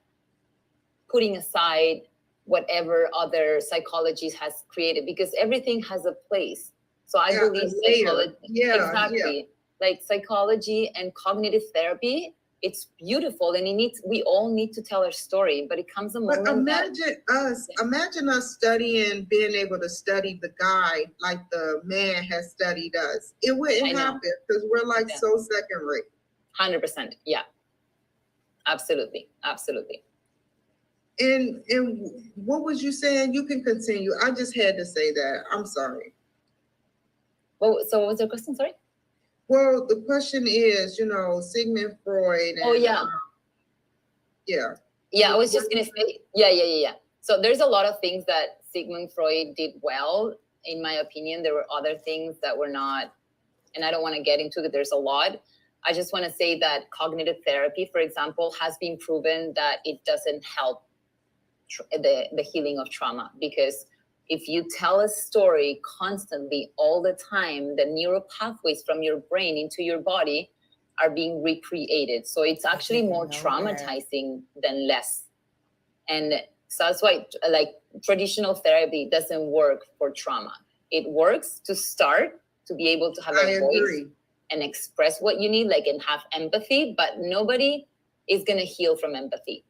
putting aside whatever other psychology has created, because everything has a place. So I believe psychology, exactly, like psychology and cognitive therapy, it's beautiful, and we all need to tell our story, but it comes a moment. But imagine us studying, being able to study the guy like the man has studied us. It wouldn't happen, because we're like so second rate. 100%, yeah, absolutely. And what was you saying? You can continue. I just had to say that. I'm sorry. Well, so what was your question? Sorry. Well, the question is, Sigmund Freud. And, I was just gonna say, yeah. So there's a lot of things that Sigmund Freud did well. In my opinion, there were other things that were not, and I don't want to get into it. There's a lot. I just want to say that cognitive therapy, for example, has been proven that it doesn't help the healing of trauma, because if you tell a story constantly all the time, the neural pathways from your brain into your body are being recreated. So it's actually more traumatizing than less. And so that's why, like, traditional therapy doesn't work for trauma. It works to start, to be able to have a voice and express what you need, like, and have empathy, but nobody is going to heal from empathy.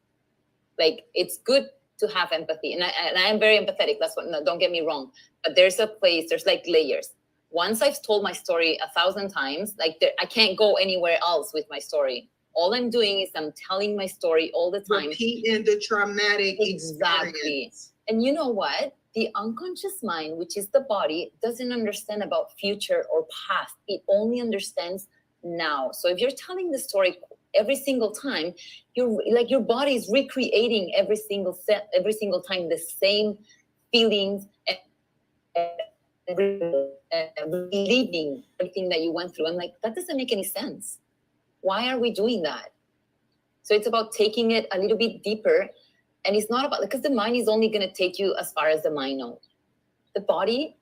Like, it's good to have empathy, and I am very empathetic. That's what. No, don't get me wrong, but there's a place. There's like layers. Once I've told my story 1,000 times, like, I can't go anywhere else with my story. All I'm doing is I'm telling my story all the time, repeating the traumatic experience. And you know what? The unconscious mind, which is the body, doesn't understand about future or past. It only understands now. So if you're telling the story every single time, your body is recreating every single time the same feelings and reliving everything that you went through. I'm like, that doesn't make any sense. Why are we doing that? So it's about taking it a little bit deeper, and it's not about, because the mind is only going to take you as far as the mind knows. The body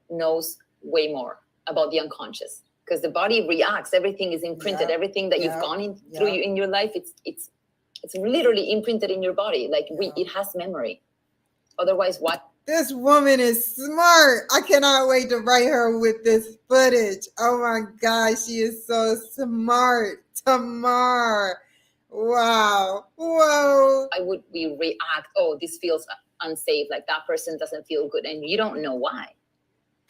knows way more about the unconscious, because the body reacts. Everything is imprinted. Everything that you've gone through in your life, it's literally imprinted in your body. Like, it has memory. Otherwise, what? This woman is smart. I cannot wait to write her with this footage. Oh my gosh, she is so smart. Tamar. Wow. Whoa. Why would we react? Oh, this feels unsafe. Like, that person doesn't feel good, and you don't know why,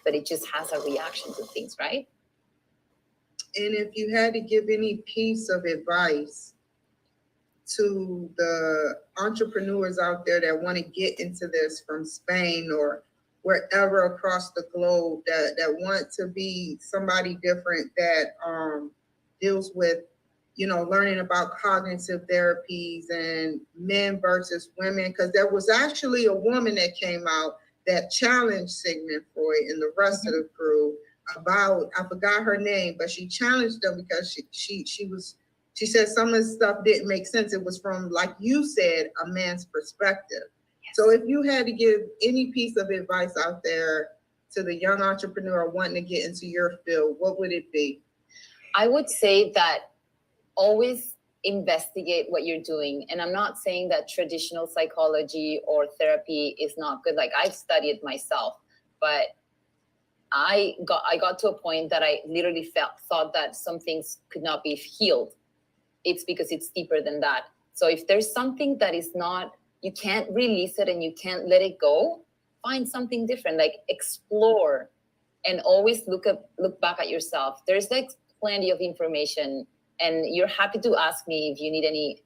but it just has a reaction to things, right? And if you had to give any piece of advice to the entrepreneurs out there that want to get into this from Spain or wherever across the globe, that want to be somebody different, that deals with, learning about cognitive therapies and men versus women, because there was actually a woman that came out that challenged Sigmund Freud and the rest of the crew about, I forgot her name, but she challenged them because she said some of the stuff didn't make sense. It was from, like you said, a man's perspective. Yes. So if you had to give any piece of advice out there to the young entrepreneur wanting to get into your field, what would it be? I would say that always investigate what you're doing. And I'm not saying that traditional psychology or therapy is not good. Like, I've studied myself, but I got to a point that I literally thought that some things could not be healed. It's because it's deeper than that. So if there's something that is not, you can't release it and you can't let it go, find something different. Like, explore, and always look back at yourself. There's like plenty of information, and you're happy to ask me if you need any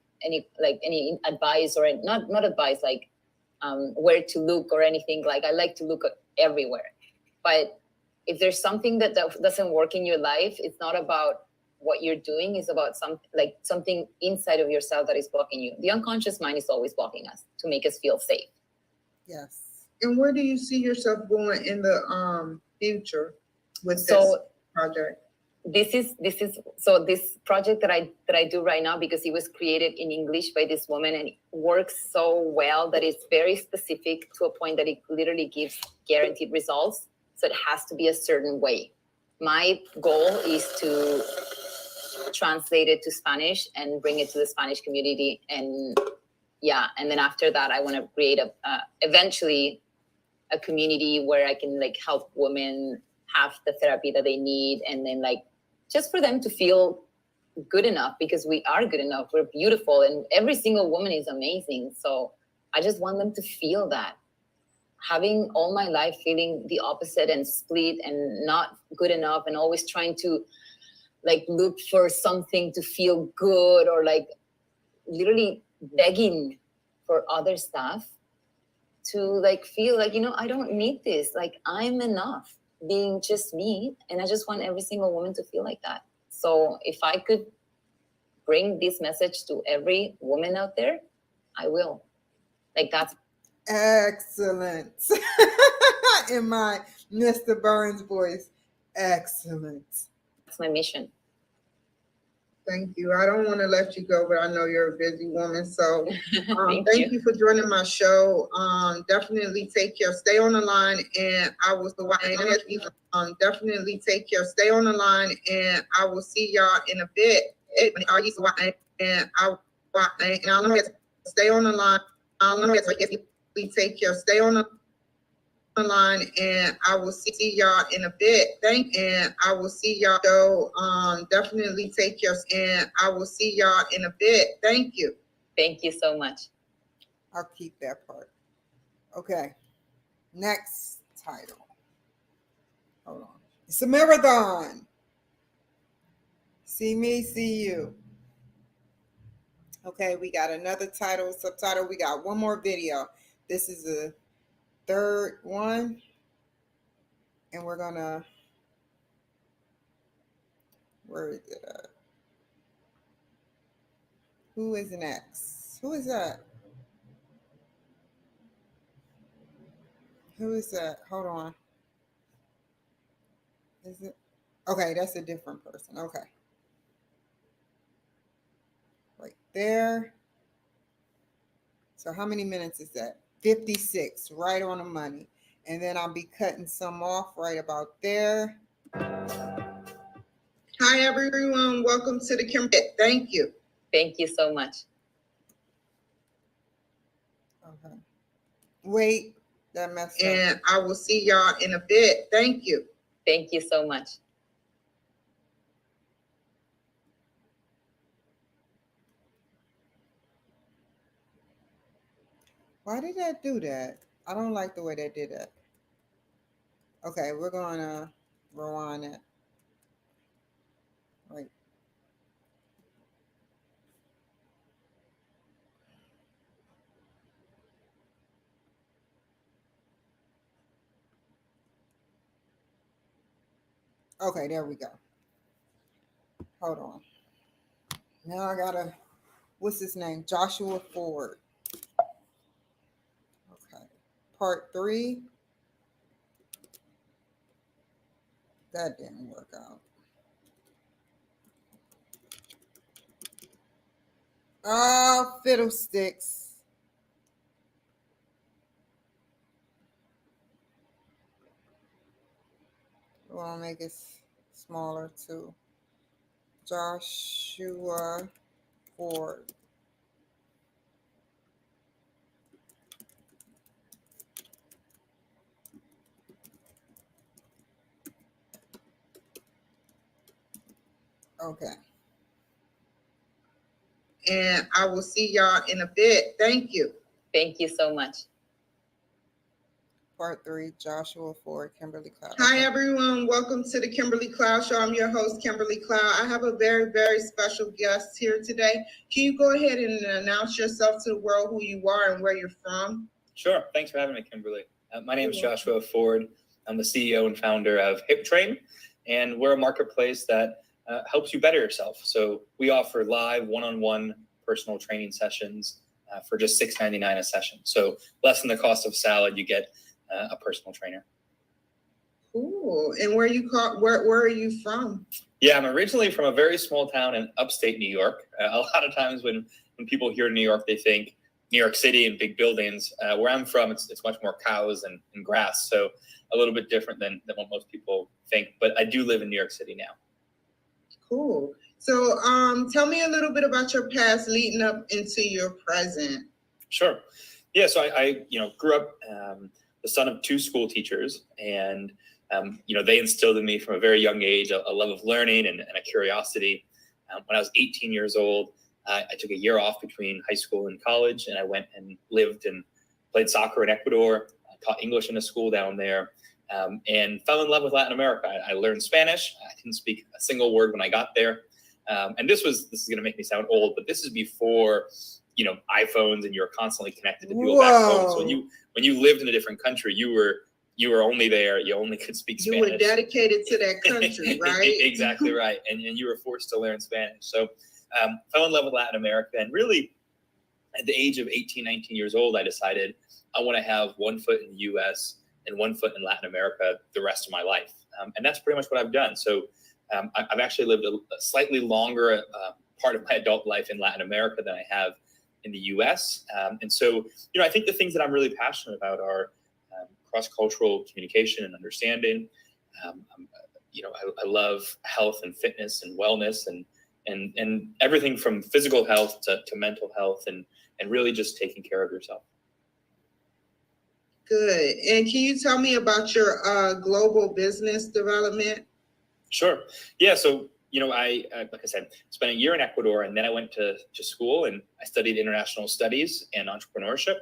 advice, or not advice, like where to look or anything. Like, I like to look everywhere. But if there's something that doesn't work in your life, it's not about what you're doing. It's about something inside of yourself that is blocking you. The unconscious mind is always blocking us to make us feel safe. Yes. And where do you see yourself going in the future with this project? This project that I do right now, because it was created in English by this woman, and it works so well that it's very specific to a point that it literally gives guaranteed results. So it has to be a certain way. My goal is to translate it to Spanish and bring it to the Spanish community. And then after that, I want to create eventually a community where I can like help women have the therapy that they need, and then like just for them to feel good enough, because we are good enough, we're beautiful, and every single woman is amazing. So I just want them to feel that. Having all my life feeling the opposite and split and not good enough and always trying to like look for something to feel good, or like literally begging for other stuff to like feel like, I don't need this. Like, I'm enough being just me. And I just want every single woman to feel like that. So if I could bring this message to every woman out there, I will. Like, that's excellent. In my Mr. Burns voice, excellent. That's my mission. Thank you. I don't want to let you go, but I know you're a busy woman. So thank you for joining my show. Definitely take care. Stay on the line, and I will definitely take care. Stay on the line, and I will see y'all in a bit. And I'll stay on the line. Take care. Stay on the line, and I will see y'all in a bit. And I will see y'all. So definitely take care, and I will see y'all in a bit. Thank you. Thank you so much. I'll keep that part. Okay. Next title. Hold on. It's a marathon. See me, see you. Okay, we got another title, subtitle. We got one more video. This is the third one. And we're gonna, where is it at? Who is next? Who is that? Who is that? Hold on. Is it? Okay, that's a different person. Okay. Right there. So how many minutes is that? 56, right on the money. And then I'll be cutting some off right about there. Hi, everyone. Welcome to the Kimberly. Thank you. Thank you so much. Okay. Wait, that messed up. And I will see y'all in a bit. Thank you. Thank you so much. Why did that do that? I don't like the way they did that. Okay, we're going to rewind it. Right. Okay, there we go. Hold on. Now I gotta, what's his name? Joshua Ford. Okay. Part 3. That didn't work out. Oh, fiddlesticks. We want to make it smaller too. Joshua Ford. Okay. And I will see y'all in a bit. Thank you. Thank you so much. Part 3, Joshua Ford, Kimberly Cloud. Hi, everyone. Welcome to the Kimberly Cloud Show. I'm your host, Kimberly Cloud. I have a very, very special guest here today. Can you go ahead and announce yourself to the world, who you are and where you're from? Sure. Thanks for having me, Kimberly. My name is Joshua Ford. I'm the CEO and founder of HipTrain, and we're a marketplace that helps you better yourself. So we offer live one-on-one personal training sessions for just $6.99 a session. So less than the cost of salad, you get a personal trainer. Cool. And where are you from? Yeah, I'm originally from a very small town in upstate New York. A lot of times when people hear New York, they think New York City and big buildings. Where I'm from, it's much more cows and grass. So a little bit different than what most people think. But I do live in New York City now. Cool. So tell me a little bit about your past leading up into your present. Sure. Yeah, so I grew up the son of two school teachers, and they instilled in me from a very young age a love of learning and a curiosity. When I was 18 years old, I took a year off between high school and college, and I went and lived and played soccer in Ecuador, taught English in a school down there, and fell in love with Latin America. I learned Spanish. I didn't speak a single word when I got there. And this is going to make me sound old, but this is before, iPhones, and you're constantly connected to people back home. So when you lived in a different country, you were only there. You only could speak Spanish. You were dedicated to that country, right? Exactly right. And you were forced to learn Spanish. So fell in love with Latin America. And really, at the age of 18, 19 years old, I decided I want to have one foot in the U.S. and one foot in Latin America the rest of my life. And that's pretty much what I've done. So I've actually lived a slightly longer part of my adult life in Latin America than I have in the U.S. And so, I think the things that I'm really passionate about are cross-cultural communication and understanding. I love health and fitness and wellness and everything from physical health to mental health and really just taking care of yourself. Good. And can you tell me about your global business development? Sure. Yeah. So, I like I said, spent a year in Ecuador, and then I went to school and I studied international studies and entrepreneurship.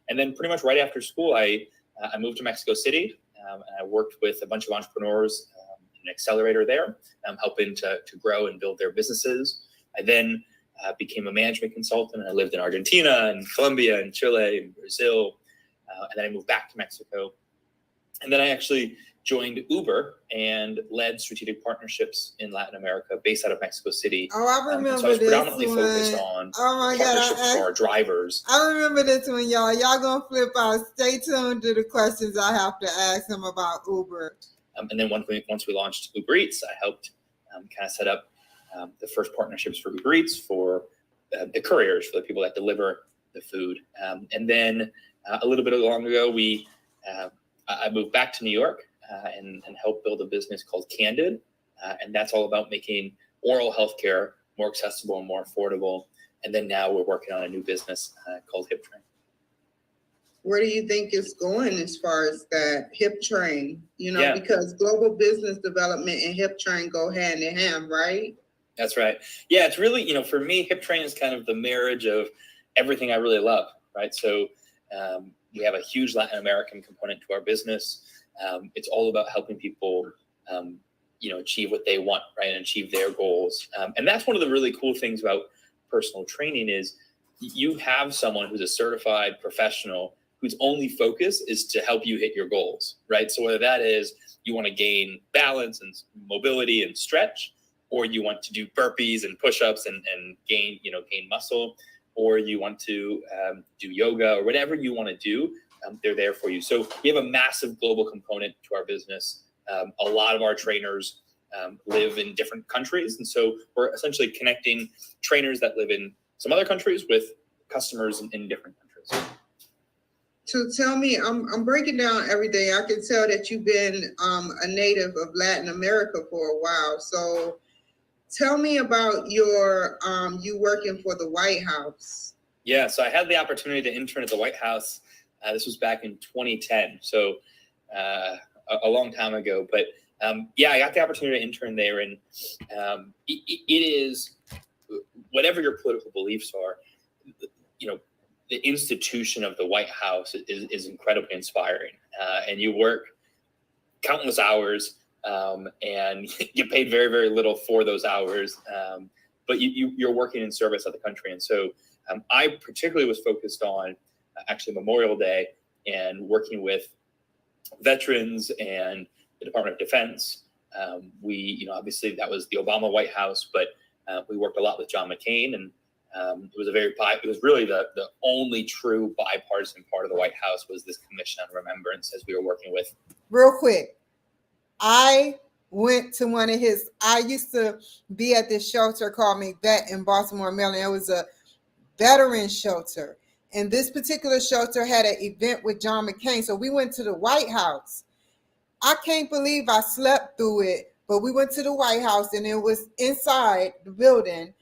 And then pretty much right after school, I moved to Mexico City, and I worked with a bunch of entrepreneurs in an accelerator there, helping to grow and build their businesses. I then became a management consultant, and I lived in Argentina and Colombia and Chile and Brazil. And then I moved back to Mexico. And then I actually joined Uber and led strategic partnerships in Latin America based out of Mexico City. Oh, I remember so I was this predominantly one. focused on Oh my partnerships for our drivers. I remember this one, y'all. Y'all gonna flip out. Stay tuned to the questions I have to ask him about Uber. And then once we launched Uber Eats, I helped kind of set up the first partnerships for Uber Eats for the couriers, for the people that deliver the food. And then a little bit long ago, I moved back to New York and helped build a business called Candid. And that's all about making oral healthcare more accessible and more affordable. And then now we're working on a new business called HipTrain. Where do you think it's going as far as that HipTrain? Yeah. Because global business development and HipTrain go hand in hand, right? That's right. Yeah, it's really, for me, HipTrain is kind of the marriage of everything I really love, right? So we have a huge Latin American component to our business. It's all about helping people, achieve what they want, right, and achieve their goals. And that's one of the really cool things about personal training is you have someone who's a certified professional whose only focus is to help you hit your goals, right? So whether that is you want to gain balance and mobility and stretch, or you want to do burpees and push-ups and gain muscle, or you want to do yoga or whatever you want to do, they're there for you. So we have a massive global component to our business. A lot of our trainers live in different countries. And so we're essentially connecting trainers that live in some other countries with customers in different countries. So tell me, I'm breaking down everything. I can tell that you've been a native of Latin America for a while. So tell me about your you working for the White House. Yeah, so I had the opportunity to intern at the White House. This was back in 2010, so a long time ago. But I got the opportunity to intern there, and it is, whatever your political beliefs are, the institution of the White House is incredibly inspiring, and you work countless hours. And you paid very, very little for those hours, but you're working in service of the country. And so I particularly was focused on actually Memorial Day and working with veterans and the Department of Defense. We, obviously that was the Obama White House, but we worked a lot with John McCain, and it was really the only true bipartisan part of the White House was this Commission on Remembrance, as we were working with. Real quick, I went to I used to be at this shelter called McVet in Baltimore, Maryland. It was a veteran shelter. And this particular shelter had an event with John McCain. So we went to the White House. I can't believe I slept through it, but we went to the White House and it was inside the building.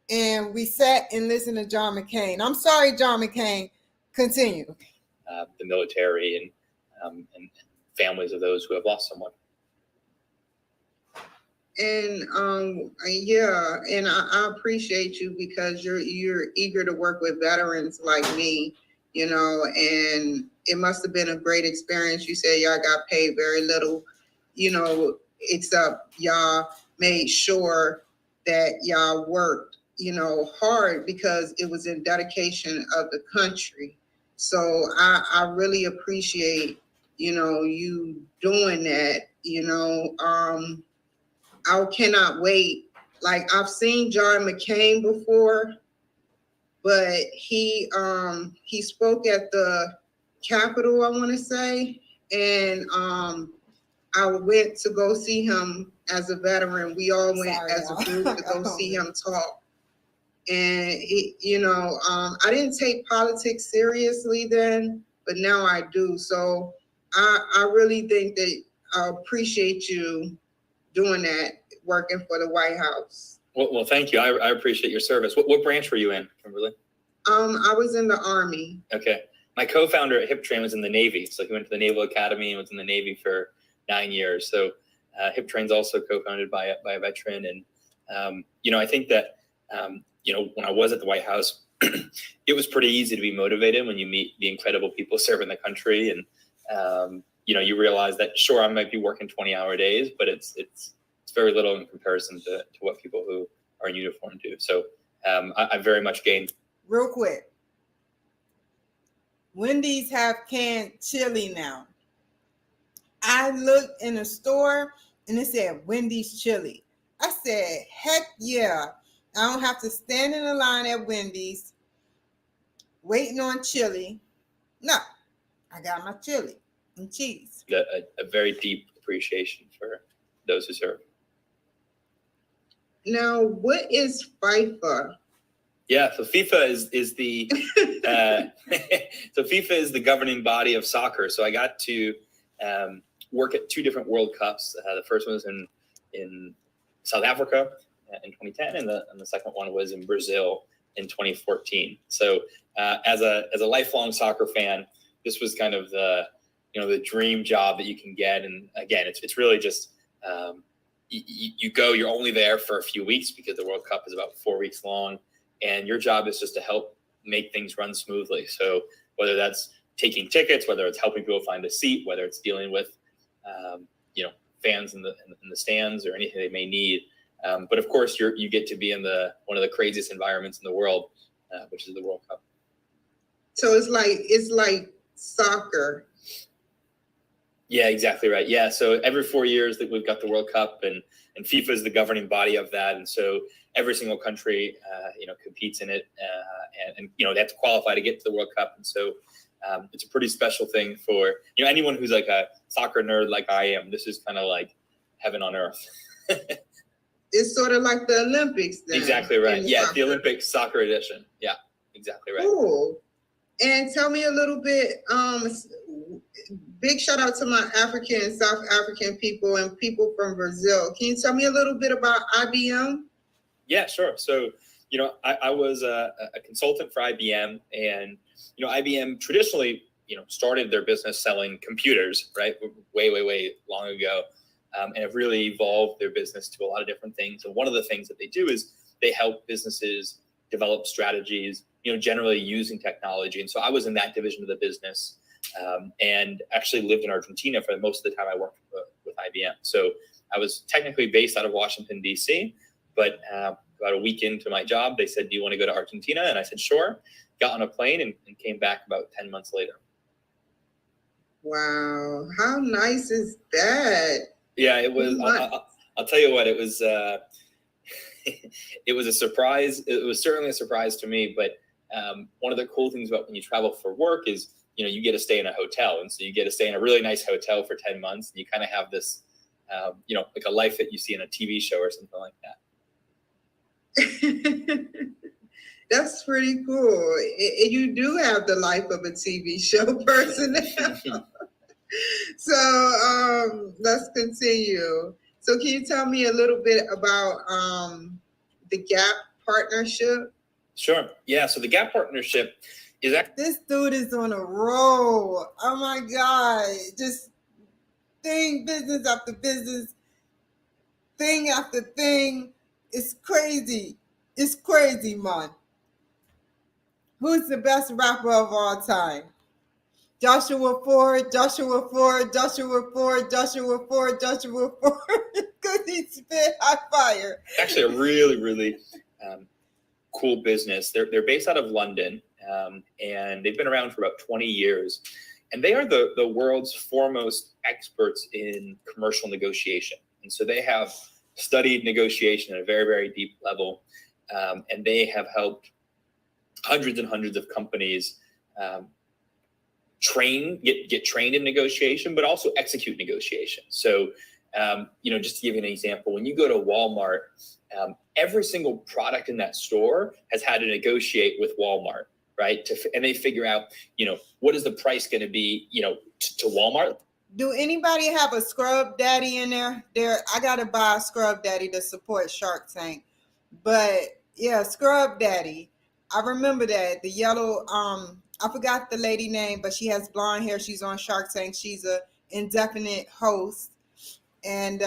And we sat and listened to John McCain. I'm sorry, John McCain. Continue. The military and families of those who have lost someone. And yeah, and I appreciate you because you're eager to work with veterans like me, and it must have been a great experience. You said y'all got paid very little, except y'all made sure that y'all worked, hard because it was in dedication of the country. So I really appreciate, you doing that, I cannot wait. Like, I've seen John McCain before, but he spoke at the Capitol, I want to say, and I went to go see him as a veteran. We all went as a group to go see him talk. And I didn't take politics seriously then, but now I do. So I really think that I appreciate you doing that, working for the White House. Well, thank you. I appreciate your service. What branch were you in, Kimberly? I was in the Army. Okay. My co-founder at HipTrain was in the Navy. So he went to the Naval Academy and was in the Navy for 9 years. So HipTrain's also co-founded by a veteran. And, I think that, when I was at the White House, it was pretty easy to be motivated when you meet the incredible people serving the country. And, you realize that, sure, I might be working 20-hour days, but it's very little in comparison to what people who are in uniform do. So I very much gained. Real quick. Wendy's have canned chili now. I looked in a store and it said Wendy's chili. I said, heck yeah. I don't have to stand in a line at Wendy's waiting on chili. No, I got my chili and cheese. A very deep appreciation for those who serve. Now, what is FIFA? Yeah, so FIFA is the FIFA is the governing body of soccer. So I got to work at 2 different World Cups. The first one was in South Africa in 2010, and the second one was in Brazil in 2014. So as a lifelong soccer fan, this was kind of the dream job that you can get. And again, it's really just you go. You're only there for a few weeks because the World Cup is about 4 weeks long. And your job is just to help make things run smoothly. So whether that's taking tickets, whether it's helping people find a seat, whether it's dealing with, fans in the stands or anything they may need. But of course, you get to be in one of the craziest environments in the world, which is the World Cup. So it's like soccer. Yeah, exactly right. Yeah, so every 4 years that we've got the World Cup, and FIFA is the governing body of that, and so every single country, competes in it, and they have to qualify to get to the World Cup, and so it's a pretty special thing for anyone who's like a soccer nerd like I am. This is kind of like heaven on earth. It's sort of like the Olympics then. Exactly right. Yeah, the Olympic soccer edition. Yeah, exactly right. Cool. And tell me a little bit, big shout out to my African and South African people and people from Brazil. Can you tell me a little bit about IBM? Yeah, sure. So, I was a consultant for IBM, and, IBM traditionally, started their business selling computers, right? Way long ago, and have really evolved their business to a lot of different things. And one of the things that they do is they help businesses develop strategies, generally using technology. And so I was in that division of the business, and actually lived in Argentina for most of the time I worked with IBM. So I was technically based out of Washington, D.C., but about a week into my job, they said, do you want to go to Argentina? And I said, sure. Got on a plane and came back about 10 months later. Wow. How nice is that? Yeah, it was. Nice. I'll tell you what, it was. It was a surprise. It was certainly a surprise to me. But one of the cool things about when you travel for work is, you get to stay in a hotel, and so you get to stay in a really nice hotel for 10 months, and you kind of have this, like a life that you see in a TV show or something like that. That's pretty cool. You do have the life of a TV show person. So let's continue. So can you tell me a little bit about the Gap partnership? Sure. Yeah. So the Gap partnership is actually. This dude is on a roll. Oh my God. Just business after business, thing after thing. It's crazy. It's crazy, man. Who's the best rapper of all time? Joshua Ford, Joshua Ford, Joshua Ford, Joshua Ford, Joshua Ford. Because he spit hot fire. Actually a really, really cool business. They're based out of London, and they've been around for about 20 years. And they are the world's foremost experts in commercial negotiation. And so they have studied negotiation at a very, very deep level. And they have helped hundreds and hundreds of companies get trained in negotiation, but also execute negotiation. So, just to give you an example, when you go to Walmart, every single product in that store has had to negotiate with Walmart, right? And they figure out, what is the price going to be, to Walmart. Do anybody have a scrub daddy in there? I gotta buy a scrub daddy to support Shark Tank. But yeah, scrub daddy. I remember that. The yellow, I forgot the lady name, but she has blonde hair. She's on Shark Tank. She's a indefinite host. And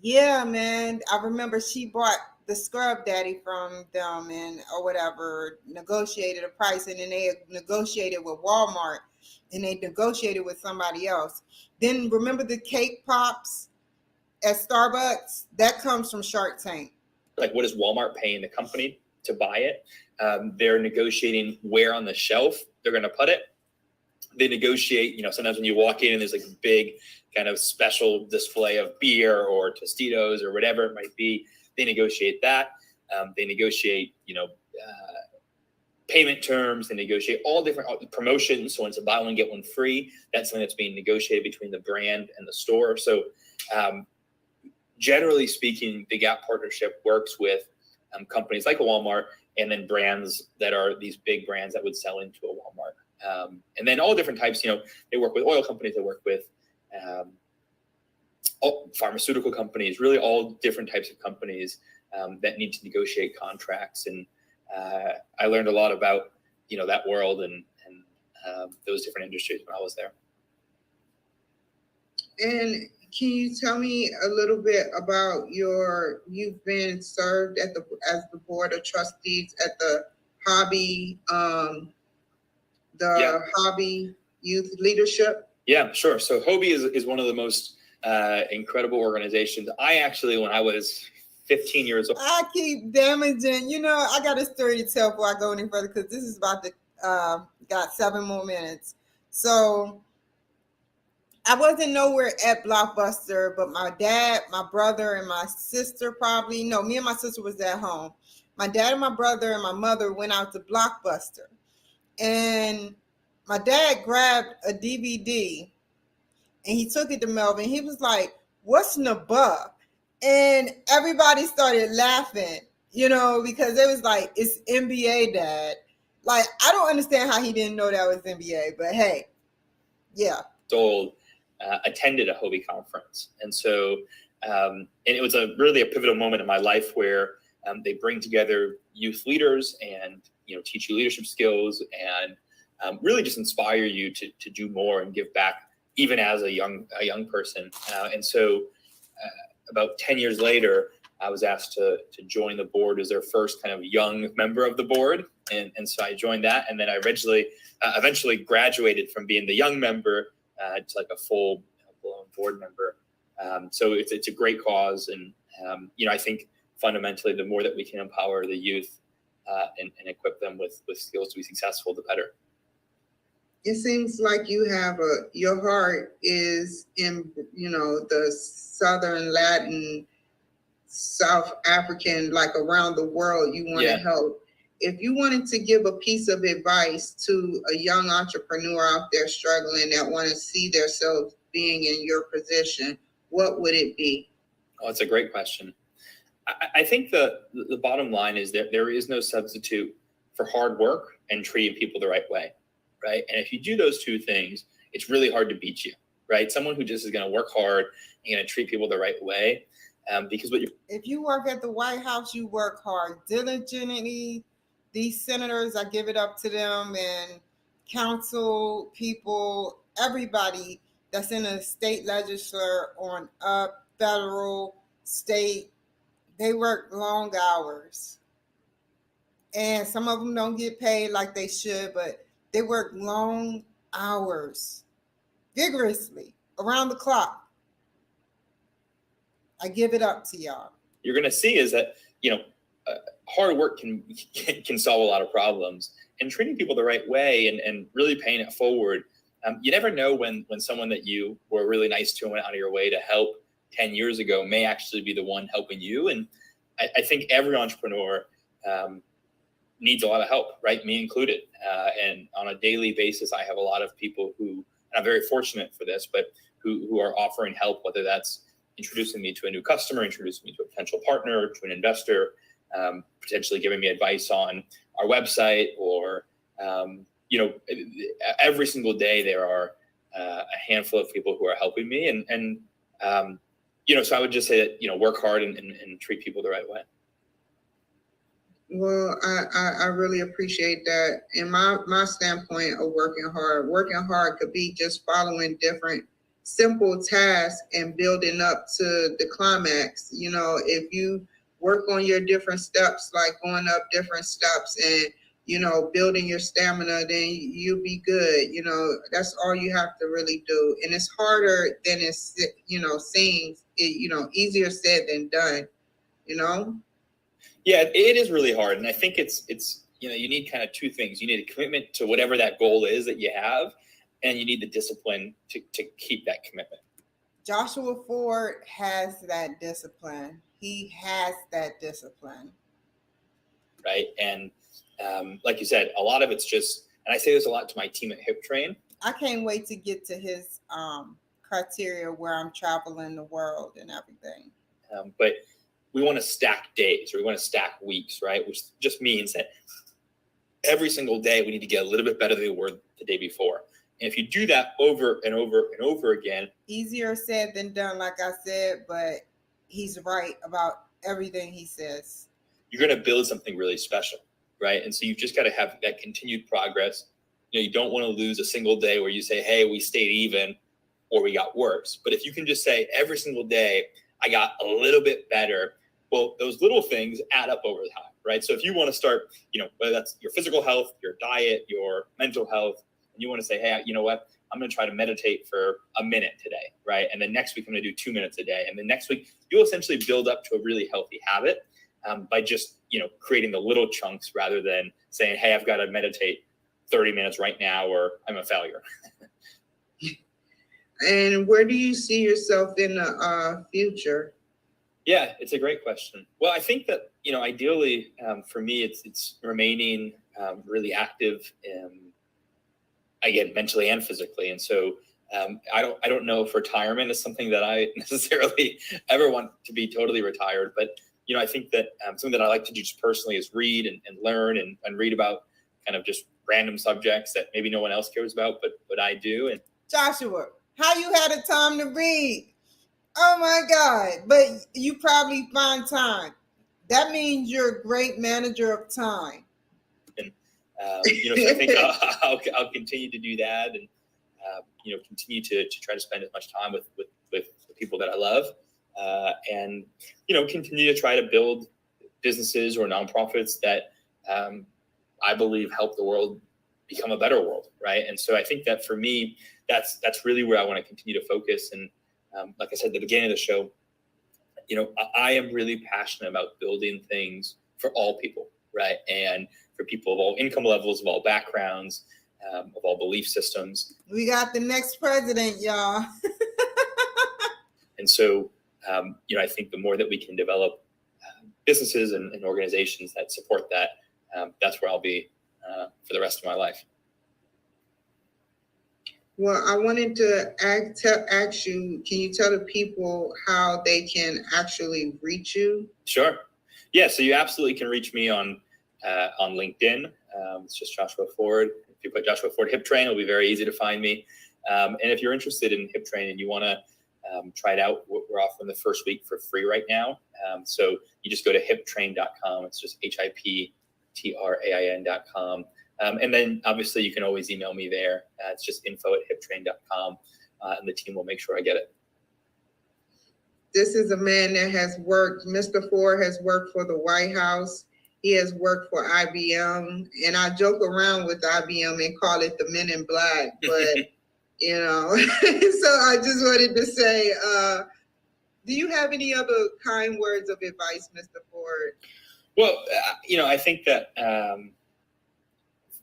yeah, man, I remember she bought the scrub daddy from them and or whatever, negotiated a price, and then they negotiated with Walmart, and they negotiated with somebody else. Then remember the cake pops at Starbucks? That comes from Shark Tank. Like, what is Walmart paying the company to buy it? They're negotiating where on the shelf they're going to put it. They negotiate, sometimes when you walk in and there's like a big kind of special display of beer or Tostitos or whatever it might be, they negotiate that. They negotiate, payment terms. They negotiate all different promotions. So when it's a buy one, get one free, that's something that's being negotiated between the brand and the store. So generally speaking, the Gap partnership works with companies like a Walmart, and then brands that are these big brands that would sell into a Walmart. And then all different types, they work with oil companies, they work with pharmaceutical companies, really all different types of companies that need to negotiate contracts. And I learned a lot about, that world and those different industries when I was there. And can you tell me a little bit about you've been served as the board of trustees at the Hobby, Hobby Youth Leadership? Yeah, sure. So Hobby is one of the most incredible organizations. I actually, when I was 15 years old. I keep damaging, I got a story to tell before I go any further, because this is about to, got 7 more minutes. So I wasn't nowhere at Blockbuster, but my dad, my brother, and my sister me and my sister was at home. My dad and my brother and my mother went out to Blockbuster. And my dad grabbed a DVD and he took it to Melvin. He was like, "What's Nabub?" And everybody started laughing, because it was like, "It's NBA, Dad." Like, I don't understand how he didn't know that was NBA, but hey, yeah. Attended a Hobby conference. And so, and it was really a pivotal moment in my life where they bring together youth leaders and, teach you leadership skills and really just inspire you to do more and give back, even as a young person. And so about 10 years later, I was asked to join the board as their first kind of young member of the board. And so I joined that. And then I eventually graduated from being the young member to like a full blown board member. So it's a great cause. And, I think fundamentally, the more that we can empower the youth and equip them with skills to be successful, the better. It seems like you have your heart is in, the Southern Latin, South African, like around the world, you want to help. If you wanted to give a piece of advice to a young entrepreneur out there struggling that want to see themselves being in your position, what would it be? Oh, it's a great question. I think the bottom line is that there is no substitute for hard work and treating people the right way, right? And if you do those two things, it's really hard to beat you, right? Someone who just is going to work hard and going to treat people the right way. Because if you work at the White House, you work hard diligently. These senators, I give it up to them, and council people, everybody that's in a state legislature on up, federal, state, they work long hours. And some of them don't get paid like they should, but they work long hours, vigorously, around the clock. I give it up to y'all. You're going to see is that, hard work can solve a lot of problems, and treating people the right way and really paying it forward. You never know when someone that you were really nice to and went out of your way to help 10 years ago may actually be the one helping you. And I think every entrepreneur needs a lot of help, right? Me included. And on a daily basis, I have a lot of people who, and I'm very fortunate for this, but who are offering help, whether that's introducing me to a new customer, introducing me to a potential partner, to an investor, potentially giving me advice on our website, or, every single day there are a handful of people who are helping me. And so I would just say that, work hard and treat people the right way. Well, I really appreciate that. And my standpoint of working hard could be just following different simple tasks and building up to the climax. If you work on your different steps, like going up different steps and, building your stamina, then you'll be good. That's all you have to really do. And it's harder than it seems, easier said than done, Yeah, it is really hard. And I think it's you need kind of two things. You need a commitment to whatever that goal is that you have, and you need the discipline to keep that commitment. Joshua Ford has that discipline. He has that discipline. Right. And like you said, a lot of it's just, and I say this a lot to my team at Hip Train. I can't wait to get to his criteria where I'm traveling the world and everything. But we want to stack days, or we want to stack weeks, right? Which just means that every single day we need to get a little bit better than we were the day before. And if you do that over and over and over again, easier said than done, like I said, but he's right about everything he says. You're going to build something really special, right? And so you've just got to have that continued progress. You don't want to lose a single day where you say, hey, we stayed even or we got worse. But if you can just say every single day, I got a little bit better, well, those little things add up over time, right? So if you want to start, whether that's your physical health, your diet, your mental health, and you want to say, hey, you know what? I'm going to try to meditate for a minute today, right? And then next week, I'm going to do 2 minutes a day. And then next week, you'll essentially build up to a really healthy habit by just, creating the little chunks rather than saying, hey, I've got to meditate 30 minutes right now or I'm a failure. And where do you see yourself in the future? Yeah, it's a great question. Well, I think that, ideally for me, it's remaining really active, again, mentally and physically. And so I don't know if retirement is something that I necessarily ever want to be totally retired. But, I think that something that I like to do just personally is read and learn and read about kind of just random subjects that maybe no one else cares about, but I do. And Joshua, how you had the time to read? Oh my God. But you probably find time. That means you're a great manager of time. And, so I think I'll continue to do that and, continue to try to spend as much time with the people that I love and, continue to try to build businesses or nonprofits that I believe help the world become a better world. Right. And so I think that for me, that's really where I want to continue to focus. And like I said at the beginning of the show, I am really passionate about building things for all people, right? And for people of all income levels, of all backgrounds, of all belief systems. We got the next president, y'all. And so, I think the more that we can develop businesses and organizations that support that, that's where I'll be for the rest of my life. Well, I wanted to ask you, can you tell the people how they can actually reach you? Sure. Yeah, so you absolutely can reach me on LinkedIn. It's just Joshua Ford. If you put Joshua Ford Hip Train, it'll be very easy to find me. And if you're interested in Hip Train and you want to try it out, we're offering the first week for free right now. So you just go to hiptrain.com. It's just HIPTRAIN.com. And then obviously you can always email me there. It's just info@hiptrain.com, and the team will make sure I get it. This is a man that has worked, Mr. Ford has worked for the White House. He has worked for IBM, and I joke around with IBM and call it the Men in Black, but so I just wanted to say, do you have any other kind words of advice, Mr. Ford? Well, I think that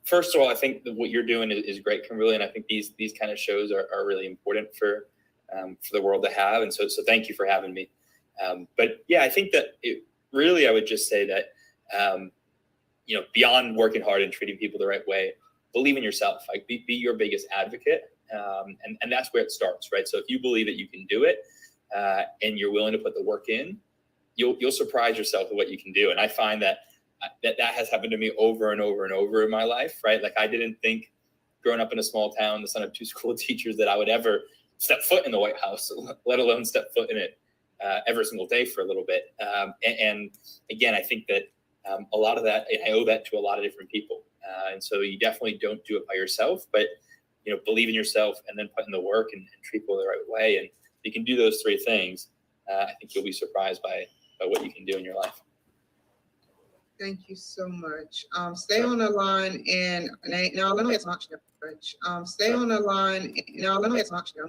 first of all, I think that what you're doing is great, Kimberly, and I think these kind of shows are really important for the world to have, and so thank you for having me. But yeah, I think that I would just say that beyond working hard and treating people the right way, believe in yourself. Like be your biggest advocate, and that's where it starts, right? So if you believe that you can do it, and you're willing to put the work in, you'll surprise yourself with what you can do. And I find that has happened to me over and over and over in my life, right? Like I didn't think growing up in a small town, the son of two school teachers, that I would ever step foot in the White House, let alone step foot in it every single day for a little bit. And again, I think that a lot of that, I owe that to a lot of different people. And so you definitely don't do it by yourself, but believe in yourself and then put in the work and treat people the right way. And you can do those three things. I think you'll be surprised by what you can do in your life. Thank you so much. Stay on the line and now let me much. Stay on the line now. Let me much so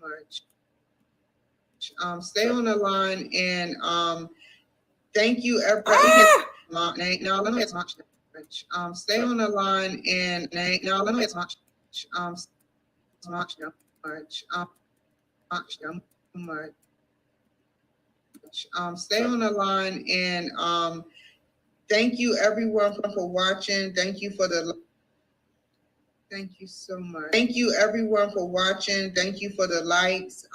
much. Stay on the line and thank you everybody. Now let me much. Stay on the line and now let me much. Much. Stay on the line and thank you everyone for watching. Thank you so much. Thank you everyone for watching. Thank you for the likes.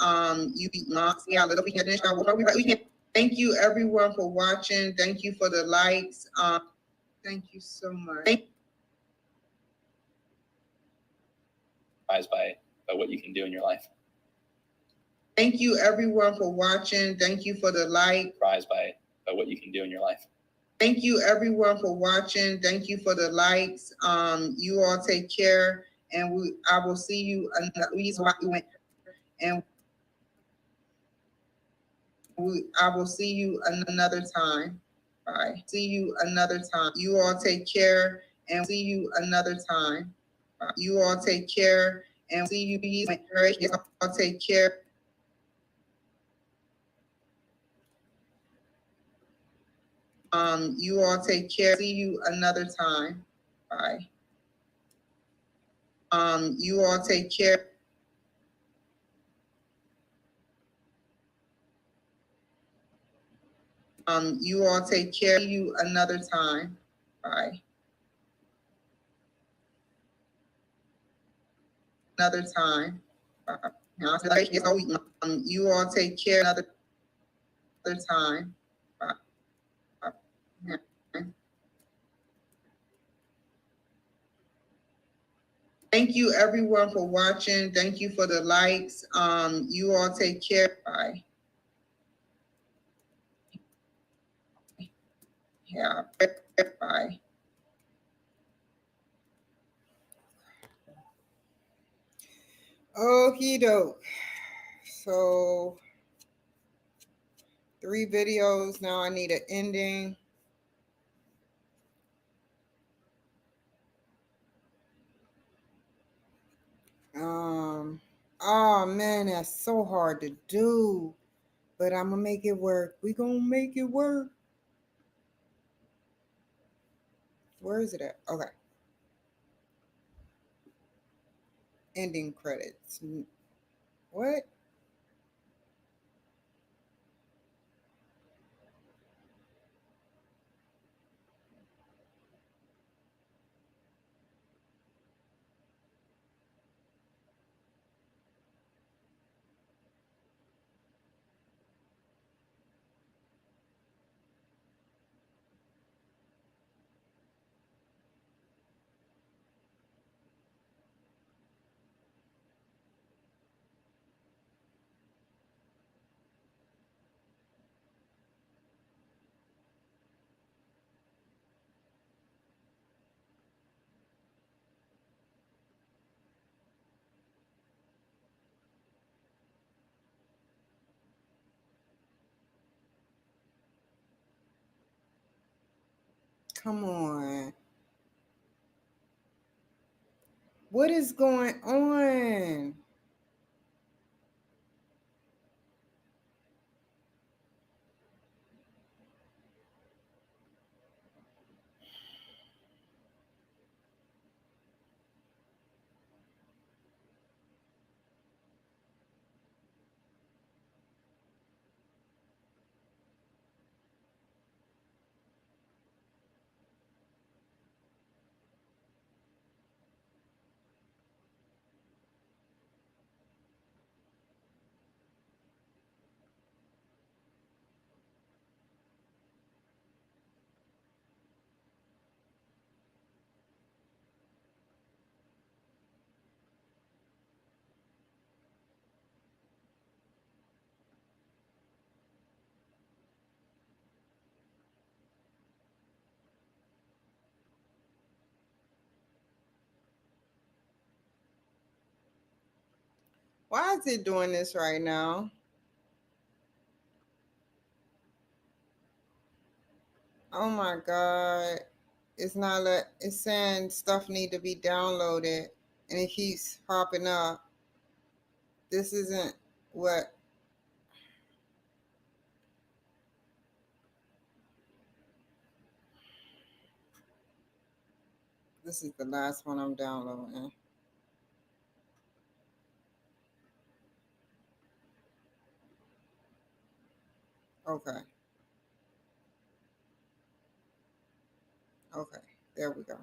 You beat Moxie. Thank you everyone for watching. Thank you for the likes. Thank you so much. Surprised by what you can do in your life. Thank you everyone for watching. Thank you for the like. Surprised by what you can do in your life. Thank you everyone for watching. Thank you for the likes. You all take care, and I will see you. I will see you another time. Bye. See you another time. You all take care, and see you another time. Bye. You all take care, and see you. I'll take care. You all take care. See you another time. Bye. You all take care. You all take care. See you another time. Bye. Another time. Bye. You all take care. Another time. Bye. Thank you everyone for watching. Thank you for the likes. You all take care. Bye. Yeah. Bye. Okie doke. So 3 videos. Now I need an ending. Oh man, that's so hard to do. But I'm gonna make it work. We gonna make it work. Where is it at? Okay. ending credits. What? Come on. What is going on? Why is it doing this right now? Oh my God. It's not it's saying stuff need to be downloaded and it keeps popping up. This isn't what this is the last one I'm downloading. Okay. Okay. There we go.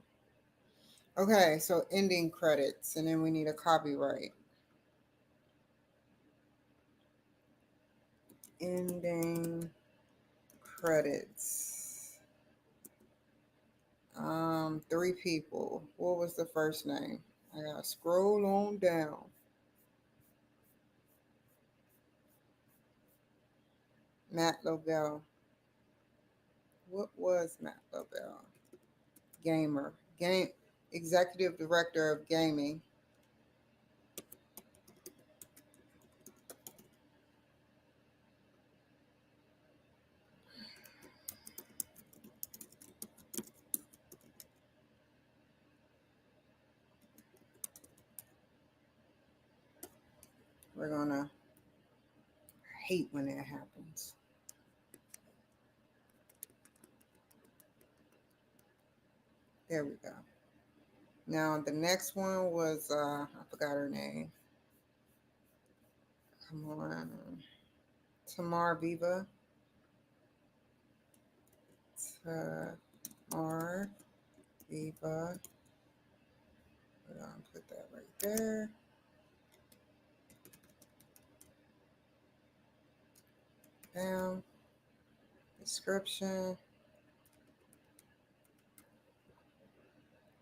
Okay, so ending credits and then we need a copyright. Ending credits. 3 people. What was the first name? I gotta scroll on down. Matt Lobel. What was Matt Lobel? Gamer. Game executive director of gaming. We're gonna hate when that happens. There we go. Now the next one was I forgot her name. Come on. Tamar Viva. Tamar Viva. We're gonna put that right there. Bam. Description.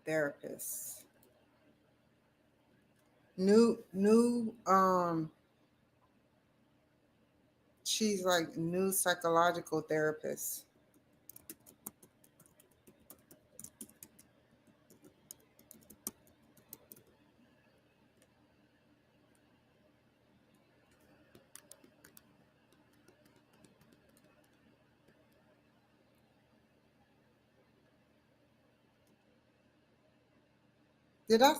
Therapist. New she's like new psychological therapist. Did I?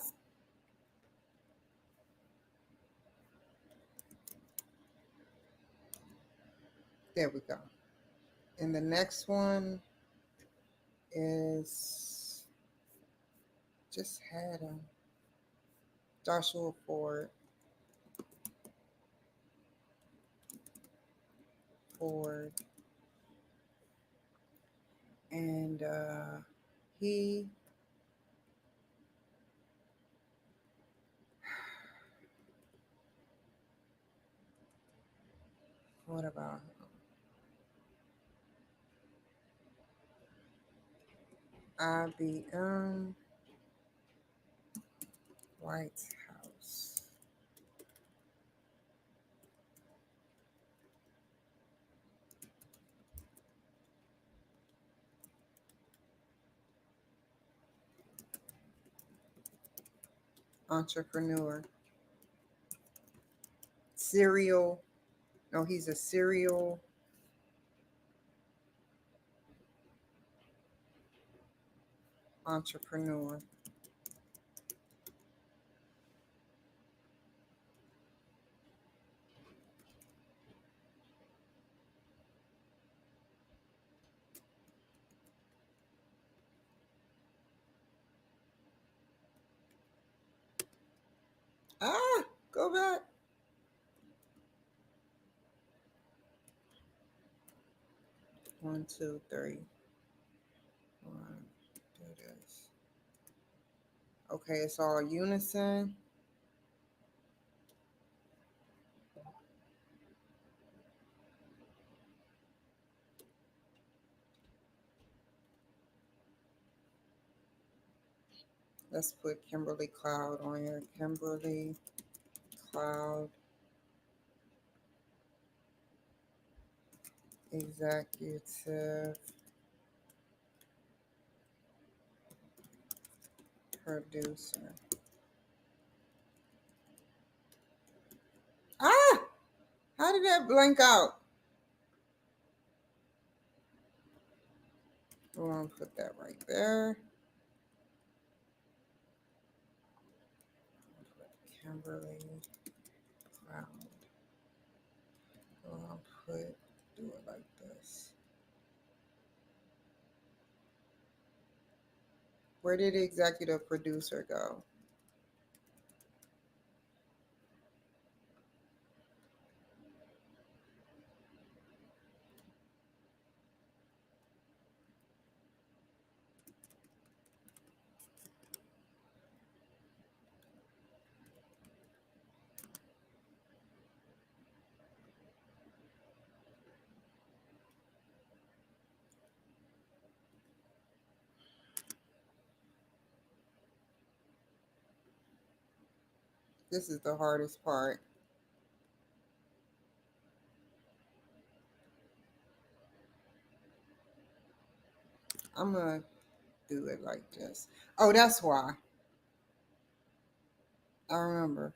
There we go. And the next one is just had them. Joshua Ford. And he what about IBM White House? Entrepreneur. Serial. No, he's a serial entrepreneur. Go back. One, two, three. One, do this. Okay, it's all unison. Let's put Kimberly Cloud on here. Kimberly Cloud executive producer. How did that blank out? We're gonna put that right there. Kimberly Cloud. We're gonna do it like this. Where did the executive producer go? This is the hardest part. I'm gonna do it like this. Oh, that's why. I remember.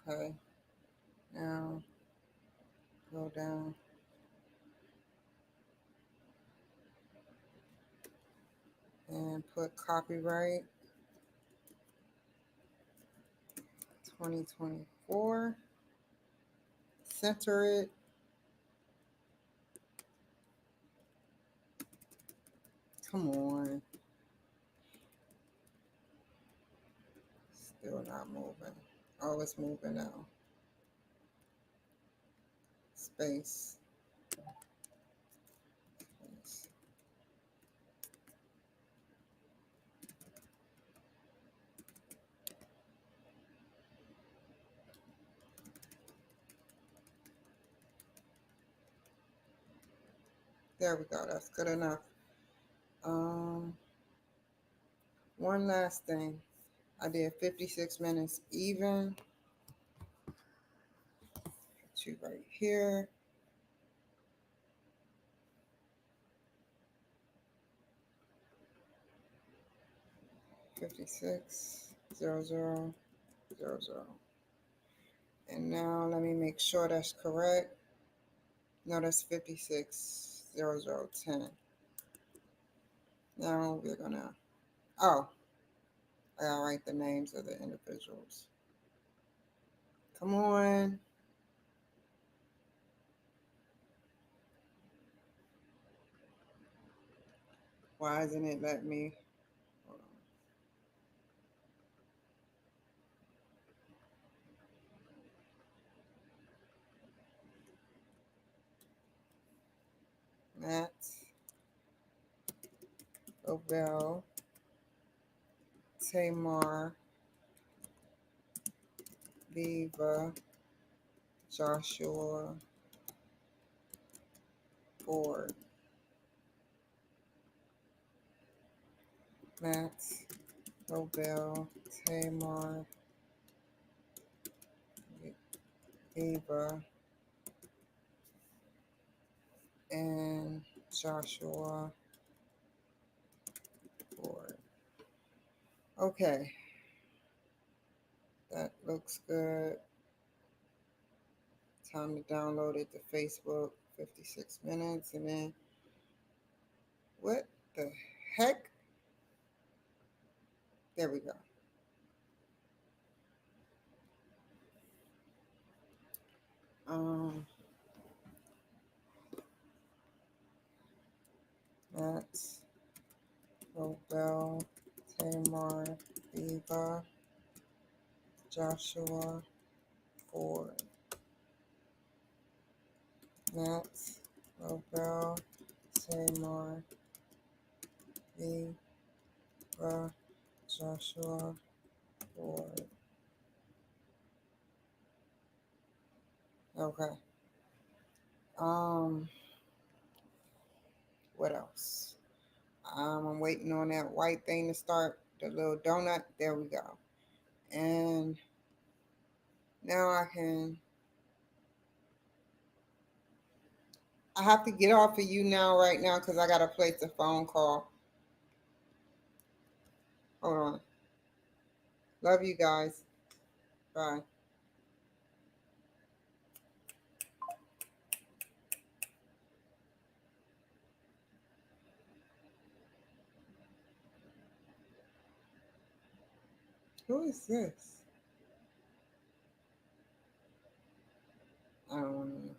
Okay. Now go down. And put copyright 2024. Center it. Come on. Still not moving. Oh, it's moving now. Space. Space. There we go. That's good enough. One last thing. I did 56 minutes even. Put you right here. $56,000,000. And now let me make sure that's correct. No, that's 56,000,10. Now we're gonna, oh, I gotta write the names of the individuals. Come on. Why isn't it letting me? Hold on. Matt, Obel, Tamar, Viva, Joshua, Ford. Matt, Obel, Tamar, Viva, and Joshua Ford. Okay, that looks good. Time to download it to Facebook. 56 minutes, and then what the heck? There we go. That's Robel, Tamar, Viva, Joshua, Ford. Matt, Robel, Tamar, Viva, Joshua, Ford. Okay. What else? I'm waiting on that white thing to start, the little donut. There we go. And now I have to get off of you now, right now, because I got to place a phone call. Hold on. Love you guys. Bye. Who is this? I don't want to know.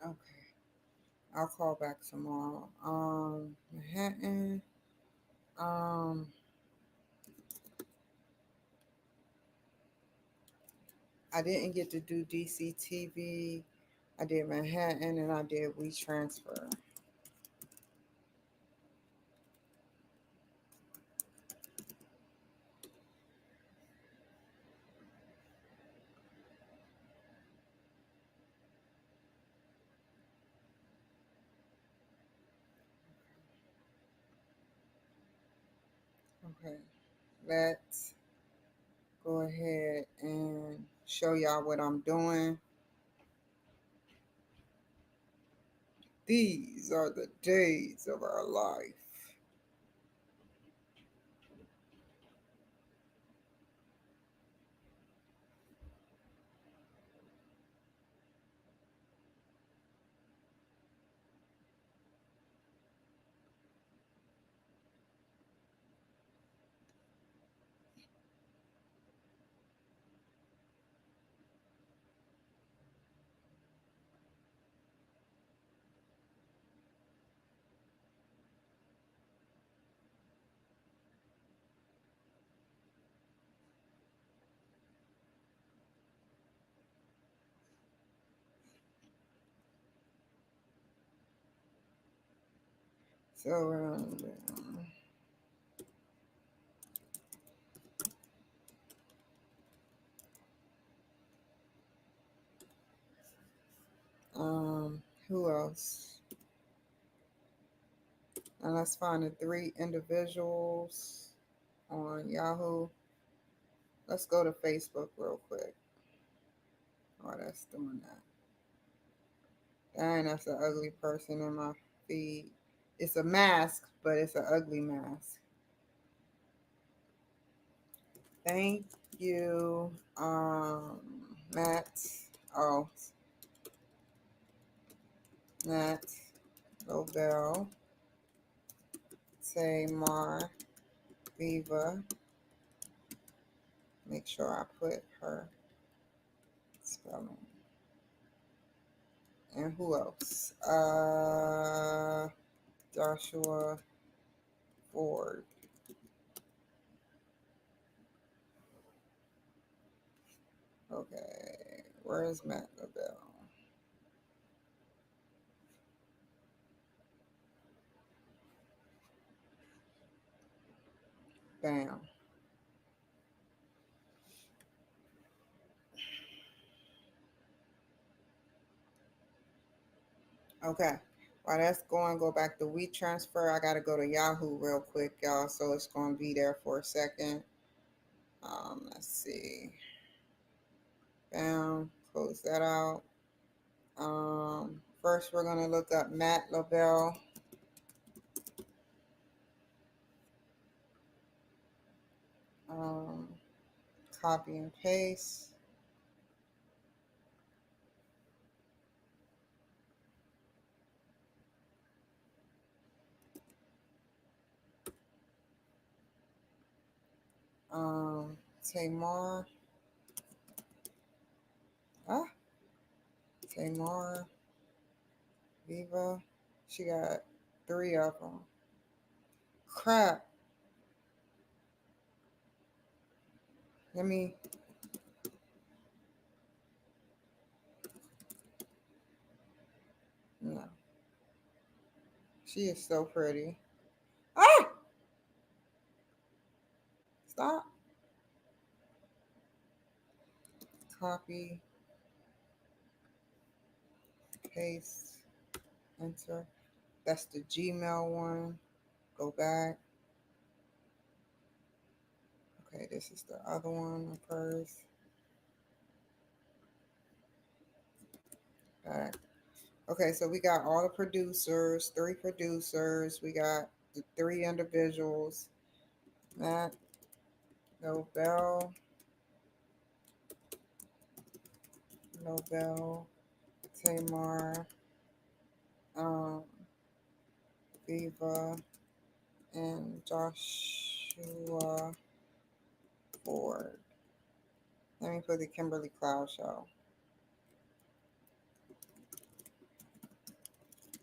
Okay. I'll call back tomorrow. Manhattan. Um, I didn't get to do DCTV. I did Manhattan and I did WeTransfer. Okay. Let's go ahead and show y'all what I'm doing. These are the days of our life. So who else? And let's find the 3 individuals on Yahoo. Let's go to Facebook real quick. Oh, that's doing that. Dang, that's an ugly person in my feed. It's a mask, but it's an ugly mask. Thank you, Matt. Oh, Matt Lobel, Tamar, Viva. Make sure I put her spelling. And who else? Joshua Ford. Okay, where is Matt Lobel? Bam. Okay. While that's going, go back to WeTransfer. I gotta go to Yahoo real quick, y'all. So it's gonna be there for a second. Let's see. Bam. Close that out. First we're gonna look up Matt Lobel. Copy and paste. Tamar. Tamar. Viva. She got 3 of them. Crap. Let me. No. She is so pretty. Ah! Stop. Copy. Paste. Enter. That's the Gmail one. Go back. Okay, this is the other one of hers. Back. Okay, so we got all the producers, 3 producers. We got the 3 individuals. Matt Lobel, Tamar, Viva, and Joshua Ford. Let me put the Kimberly Cloud Show.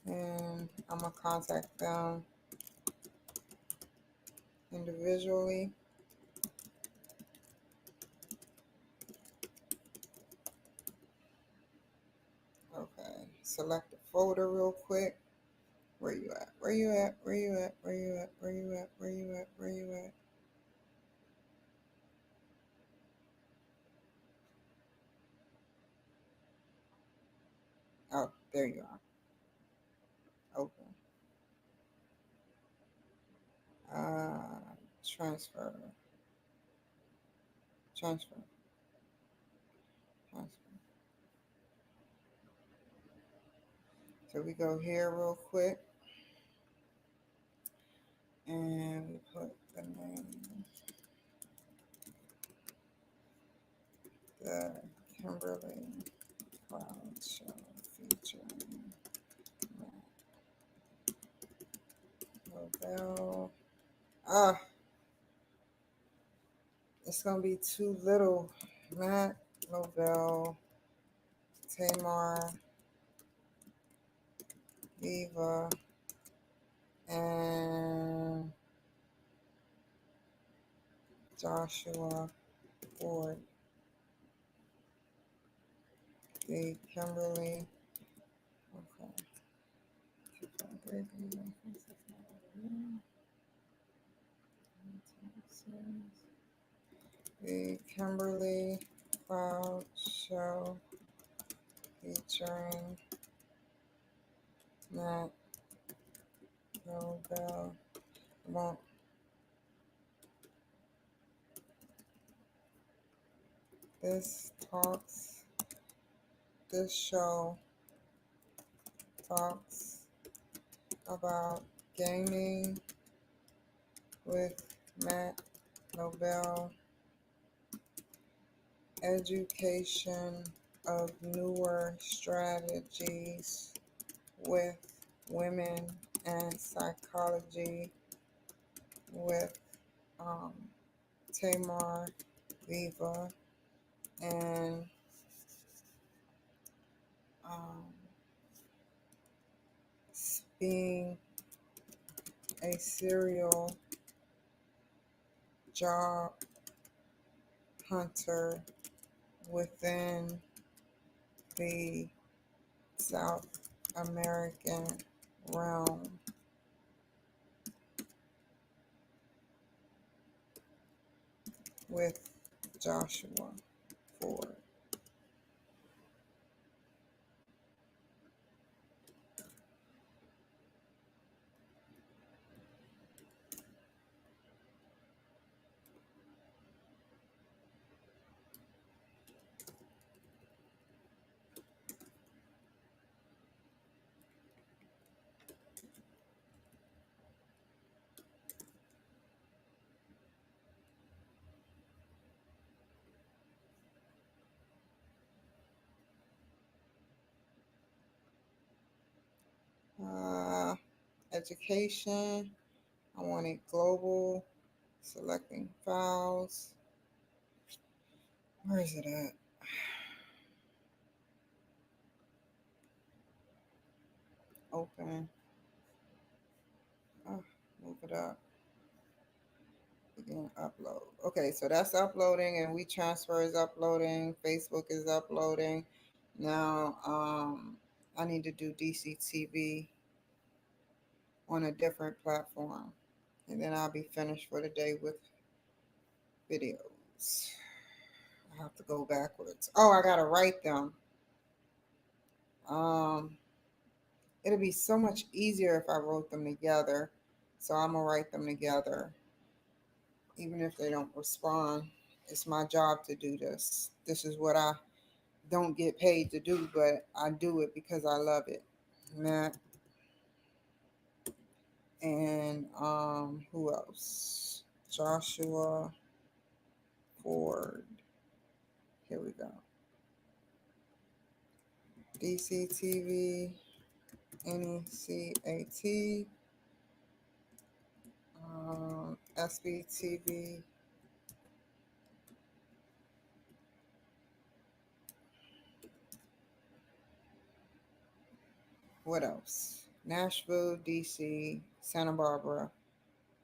And I'm going to contact them individually. Okay, select the folder real quick. Where you at? Where you at? Where you at? Where you at? Where you at? Where you at? Where you at? Oh, there you are. Open. Transfer. Transfer. Transfer. So we go here real quick. And we put the name. The Kimberly Cloud Show featuring Matt Lobel. It's gonna be too little. Matt Lobel, Tamar, Viva, and Joshua Ford. The Kimberly. Okay. The Kimberly Cloud Show featuring Matt Nobel. Well, this show talks about gaming with Matt Nobel, education of newer strategies with women, and psychology with Tamar Viva, and um, being a serial job hunter within the South American realm. With Joshua Ford. Education. I want it global. Selecting files. Where is it at? Open. Oh, move it up. Begin upload. Okay, so that's uploading, and WeTransfer is uploading. Facebook is uploading. Now, I need to do DCTV on a different platform, and then I'll be finished for the day with videos. I have to go backwards. Oh, I gotta write them. Um, it'll be so much easier if I wrote them together. So I'm gonna write them together, even if they don't respond. It's my job to do this. This is what I don't get paid to do, but I do it because I love it. Matt and who else? Joshua Ford. Here we go. DCTV, NECAT, SBTV. What else? Nashville, DC, Santa Barbara,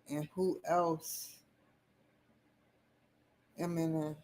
and who else am in a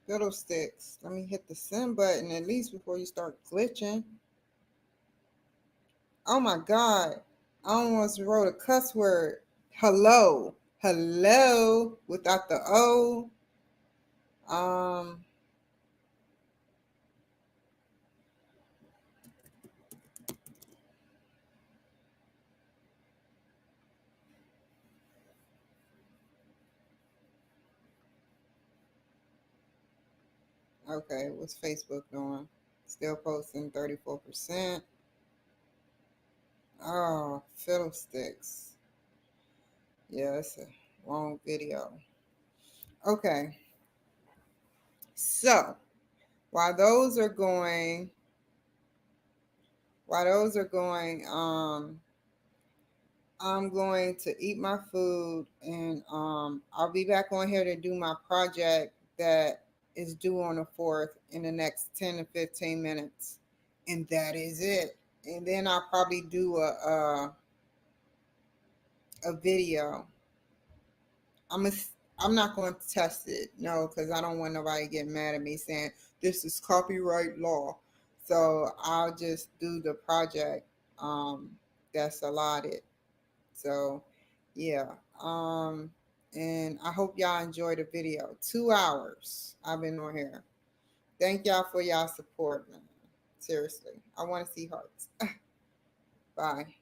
Fiddlesticks. Let me hit the send button at least before you start glitching. Oh my God. I almost wrote a cuss word. Hello. Hello without the O. Um, okay, what's Facebook doing? Still posting 34%. Oh, fiddlesticks. Yeah, it's a long video. Okay, so while those are going, I'm going to eat my food and I'll be back on here to do my project that is due on the 4th in the next 10 to 15 minutes. And that is it. And then I'll probably do a video. I'm not going to test it, no, because I don't want nobody getting mad at me saying this is copyright law. So I'll just do the project that's allotted. So yeah. And I hope y'all enjoyed the video. 2 hours I've been on here. Thank y'all for y'all support, man. Seriously. I want to see hearts. Bye.